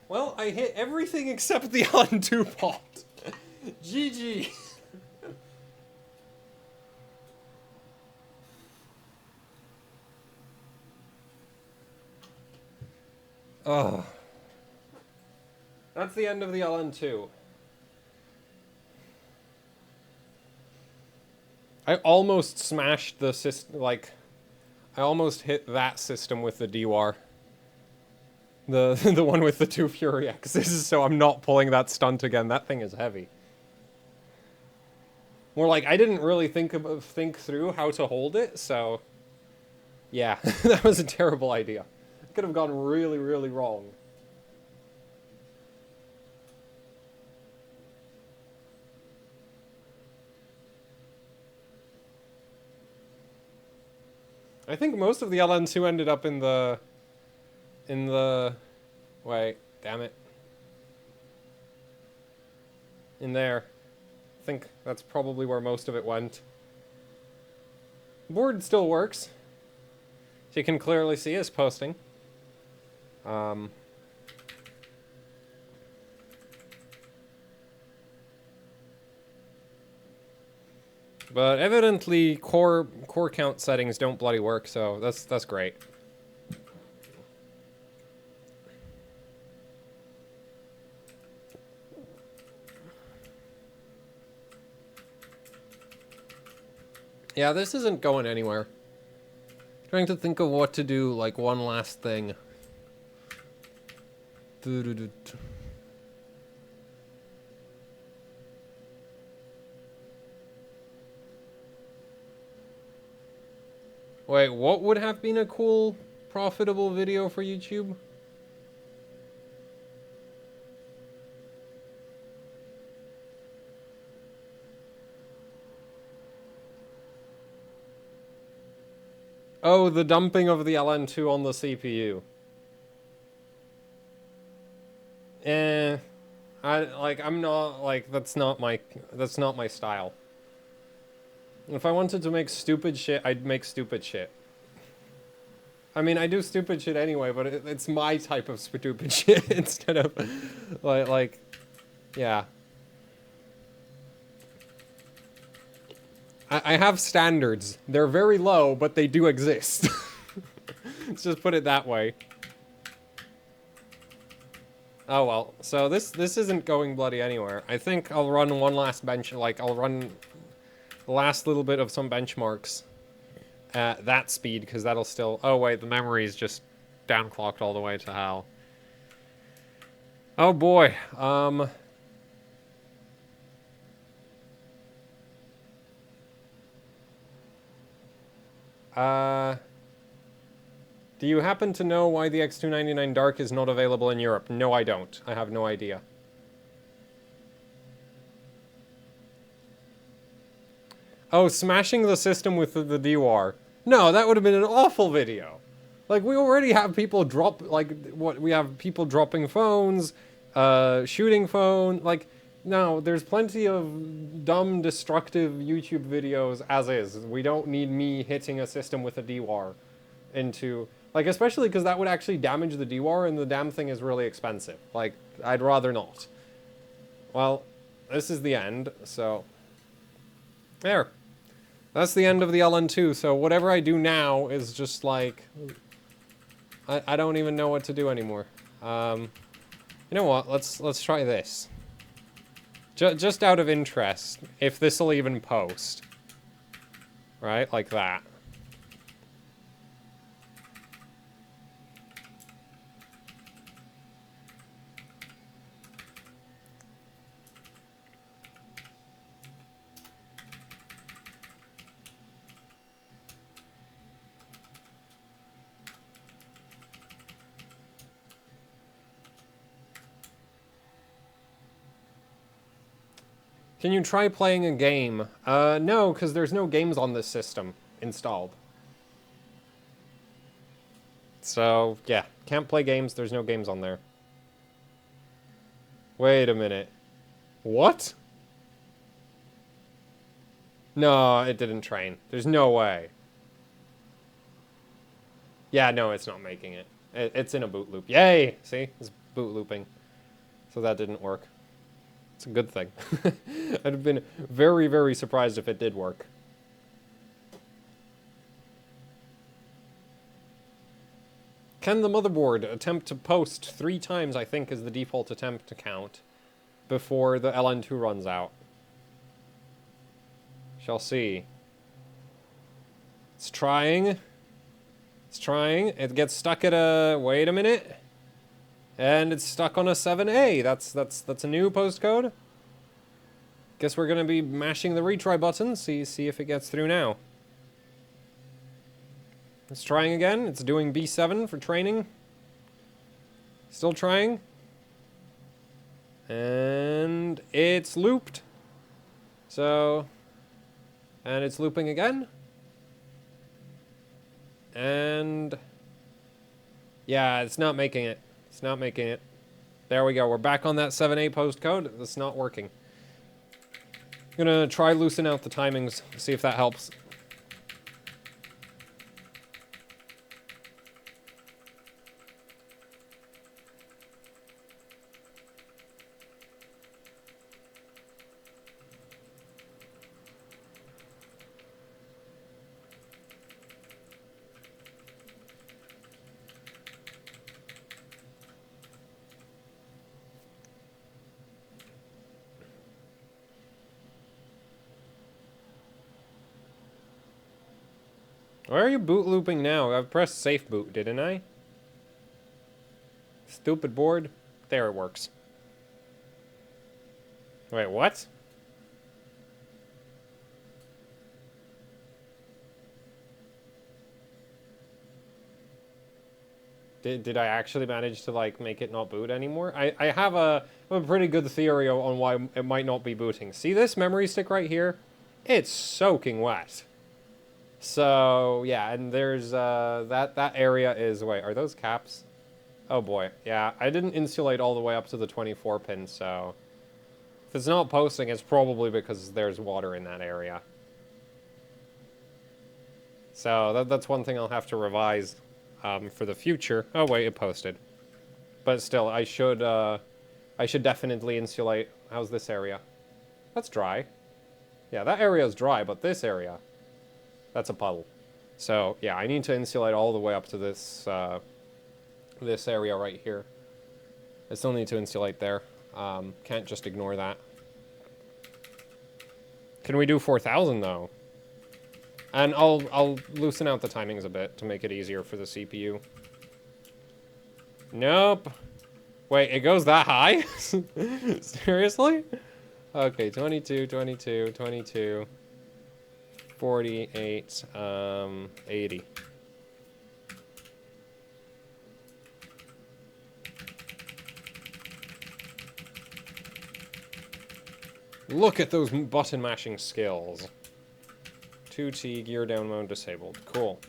Well, I hit everything except the LN2 pot. GG. Oh. That's the end of the LN2. I almost smashed the system, like, I almost hit that system with the DWAR. The one with the 2 Fury X's, so I'm not pulling that stunt again. That thing is heavy. More like, I didn't really think through how to hold it, so... Yeah, that was a terrible idea. It could have gone really, really wrong. I think most of the LN2 ended up in the... Wait, damn it. In there. I think that's probably where most of it went. Board still works. So you can clearly see us posting. But evidently core count settings don't bloody work, so that's great. Yeah, this isn't going anywhere. Trying to think of what to do, like one last thing. Wait, what would have been a cool, profitable video for YouTube? Oh, the dumping of the LN2 on the CPU. I'm not, like, that's not my style. If I wanted to make stupid shit, I'd make stupid shit. I mean, I do stupid shit anyway, but it's my type of stupid shit instead of, yeah. I have standards. They're very low, but they do exist. Let's just put it that way. Oh well, so this isn't going bloody anywhere. I think I'll run one last bench, like, I'll run the last little bit of some benchmarks at that speed, because that'll still... Oh wait, the memory's just downclocked all the way to hell. Oh boy, do you happen to know why the X299 Dark is not available in Europe? No, I don't. I have no idea. Oh, smashing the system with the DWAR. No, that would have been an awful video. Like, we already have people drop, like, we have people dropping phones, shooting phone, like, no, there's plenty of dumb, destructive YouTube videos as is. We don't need me hitting a system with a DWAR into... Like, especially because that would actually damage the DWAR, and the damn thing is really expensive. Like, I'd rather not. Well, this is the end, so... There. That's the end of the LN2, so whatever I do now is just, like... I don't even know what to do anymore. You know what? Let's try this. Just out of interest, if this'll even post. Right? Like that. Can you try playing a game? No, because there's no games on this system installed. So, yeah, can't play games. There's no games on there. Wait a minute. What? No, it didn't train. There's no way. Yeah, no, it's not making it. It's in a boot loop. Yay! See? It's boot looping. So that didn't work. It's a good thing. I'd have been very, very surprised if it did work. Can the motherboard attempt to post 3 times, I think, is the default attempt to count, before the LN2 runs out? Shall see. It's trying. It's trying. It gets stuck at a... Wait a minute. And it's stuck on a 7A. That's a new postcode. Guess we're gonna be mashing the retry button. See if it gets through now. It's trying again. It's doing B7 for training. Still trying. And it's looped. So... And it's looping again. And... Yeah, it's not making it. It's not making it. There we go. We're back on that 7A postcode. It's not working. I'm gonna try loosen out the timings, see if that helps. Why are you boot looping now? I've pressed safe boot, didn't I? Stupid board. There it works. Wait, what? Did I actually manage to, like, make it not boot anymore? I have a pretty good theory on why it might not be booting. See this memory stick right here? It's soaking wet. So, yeah, and there's, that area is, wait, are those caps? Oh boy, yeah, I didn't insulate all the way up to the 24 pin, so... If it's not posting, it's probably because there's water in that area. So, that's one thing I'll have to revise, for the future. Oh wait, it posted. But still, I should definitely insulate... How's this area? That's dry. Yeah, that area is dry, but this area... That's a puddle. So, yeah, I need to insulate all the way up to this, this area right here. I still need to insulate there. Can't just ignore that. Can we do 4,000, though? And I'll loosen out the timings a bit to make it easier for the CPU. Nope. Wait, it goes that high? Seriously? Okay, 22, 22, 22... 48, 80. Look at those button mashing skills. 2T, gear down mode disabled. Cool.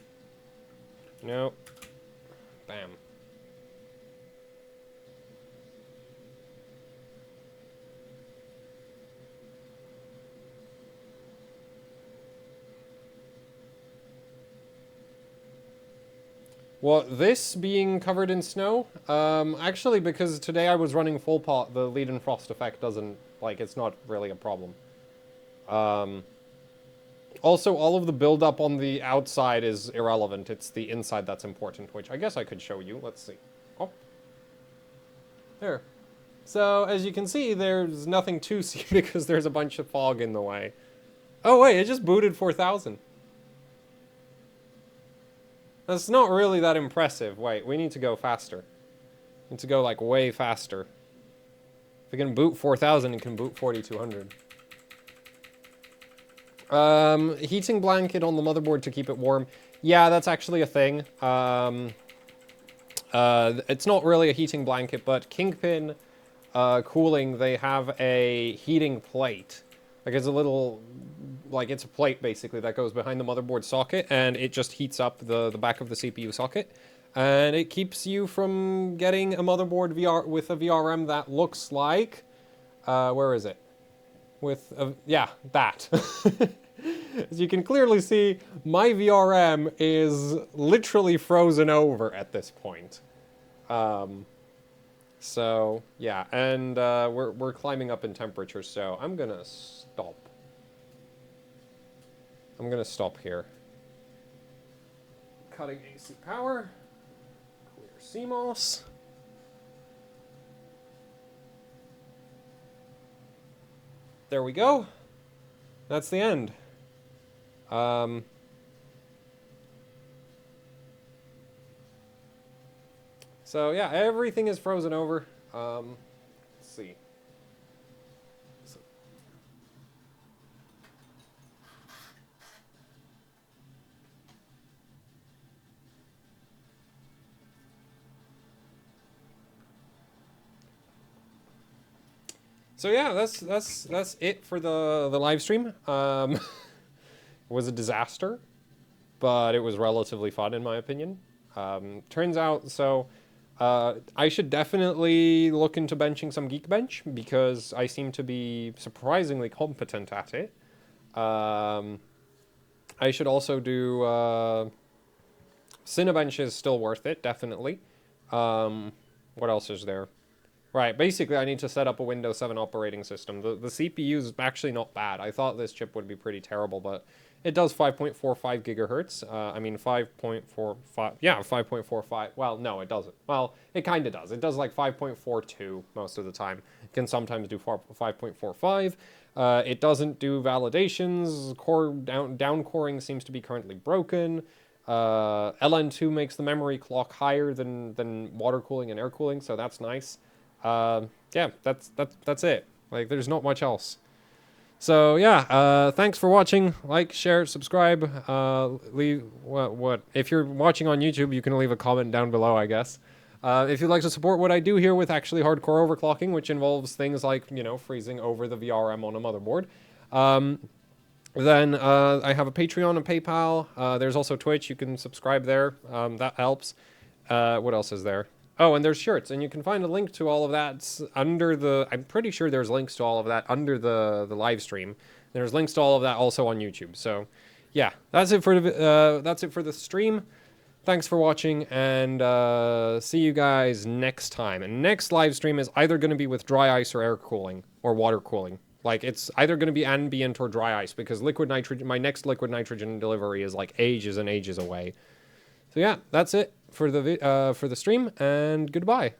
Nope. Bam. Well, this being covered in snow, actually, because today I was running full pot, the lead and frost effect doesn't, like, it's not really a problem. Also, all of the buildup on the outside is irrelevant. It's the inside that's important, which I guess I could show you. Let's see. Oh. There. So, as you can see, there's nothing to see because there's a bunch of fog in the way. Oh, wait, it just booted 4,000. That's not really that impressive. Wait, we need to go faster. We need to go, like, way faster. If we can boot 4,000, it can boot 4,200. Heating blanket on the motherboard to keep it warm. Yeah, that's actually a thing. It's not really a heating blanket, but Kingpin Cooling, they have a heating plate. Like, it's a little... Like, it's a plate, basically, that goes behind the motherboard socket, and it just heats up the back of the CPU socket. And it keeps you from getting a motherboard with a VRM that looks like, where is it? With a, yeah, that. As you can clearly see, my VRM is literally frozen over at this point. So yeah, and we're climbing up in temperature, so I'm gonna stop. I'm gonna stop here. Cutting AC power. Clear CMOS. There we go. That's the end. So yeah, everything is frozen over. Let's see. So yeah, that's it for the live stream. It was a disaster, but it was relatively fun in my opinion. Turns out, so I should definitely look into benching some Geekbench because I seem to be surprisingly competent at it. I should also do Cinebench is still worth it, definitely. What else is there? Right, basically I need to set up a Windows 7 operating system. The CPU is actually not bad. I thought this chip would be pretty terrible, but it does 5.45 gigahertz. I mean 5.45, yeah, 5.45. Well, no, it doesn't. Well, it kind of does. It does like 5.42 most of the time. It can sometimes do 5.45. It doesn't do validations. Core down coring seems to be currently broken. LN2 makes the memory clock higher than water cooling and air cooling, so that's nice. Yeah, that's it. Like, there's not much else. So yeah, thanks for watching. Like, share, subscribe. Leave what? If you're watching on YouTube, you can leave a comment down below, I guess. If you'd like to support what I do here with actually hardcore overclocking, which involves things like, you know, freezing over the VRM on a motherboard, then I have a Patreon and PayPal. There's also Twitch. You can subscribe there. That helps. What else is there? Oh, and there's shirts, and you can find a link to all of that under the... I'm pretty sure there's links to all of that under the live stream. There's links to all of that also on YouTube. So, yeah, that's it for the stream. Thanks for watching, and see you guys next time. And next live stream is either going to be with dry ice or air cooling or water cooling. Like, it's either going to be ambient or dry ice, because liquid nitrogen, my next liquid nitrogen delivery is like ages and ages away. So yeah, that's it for the stream, and goodbye.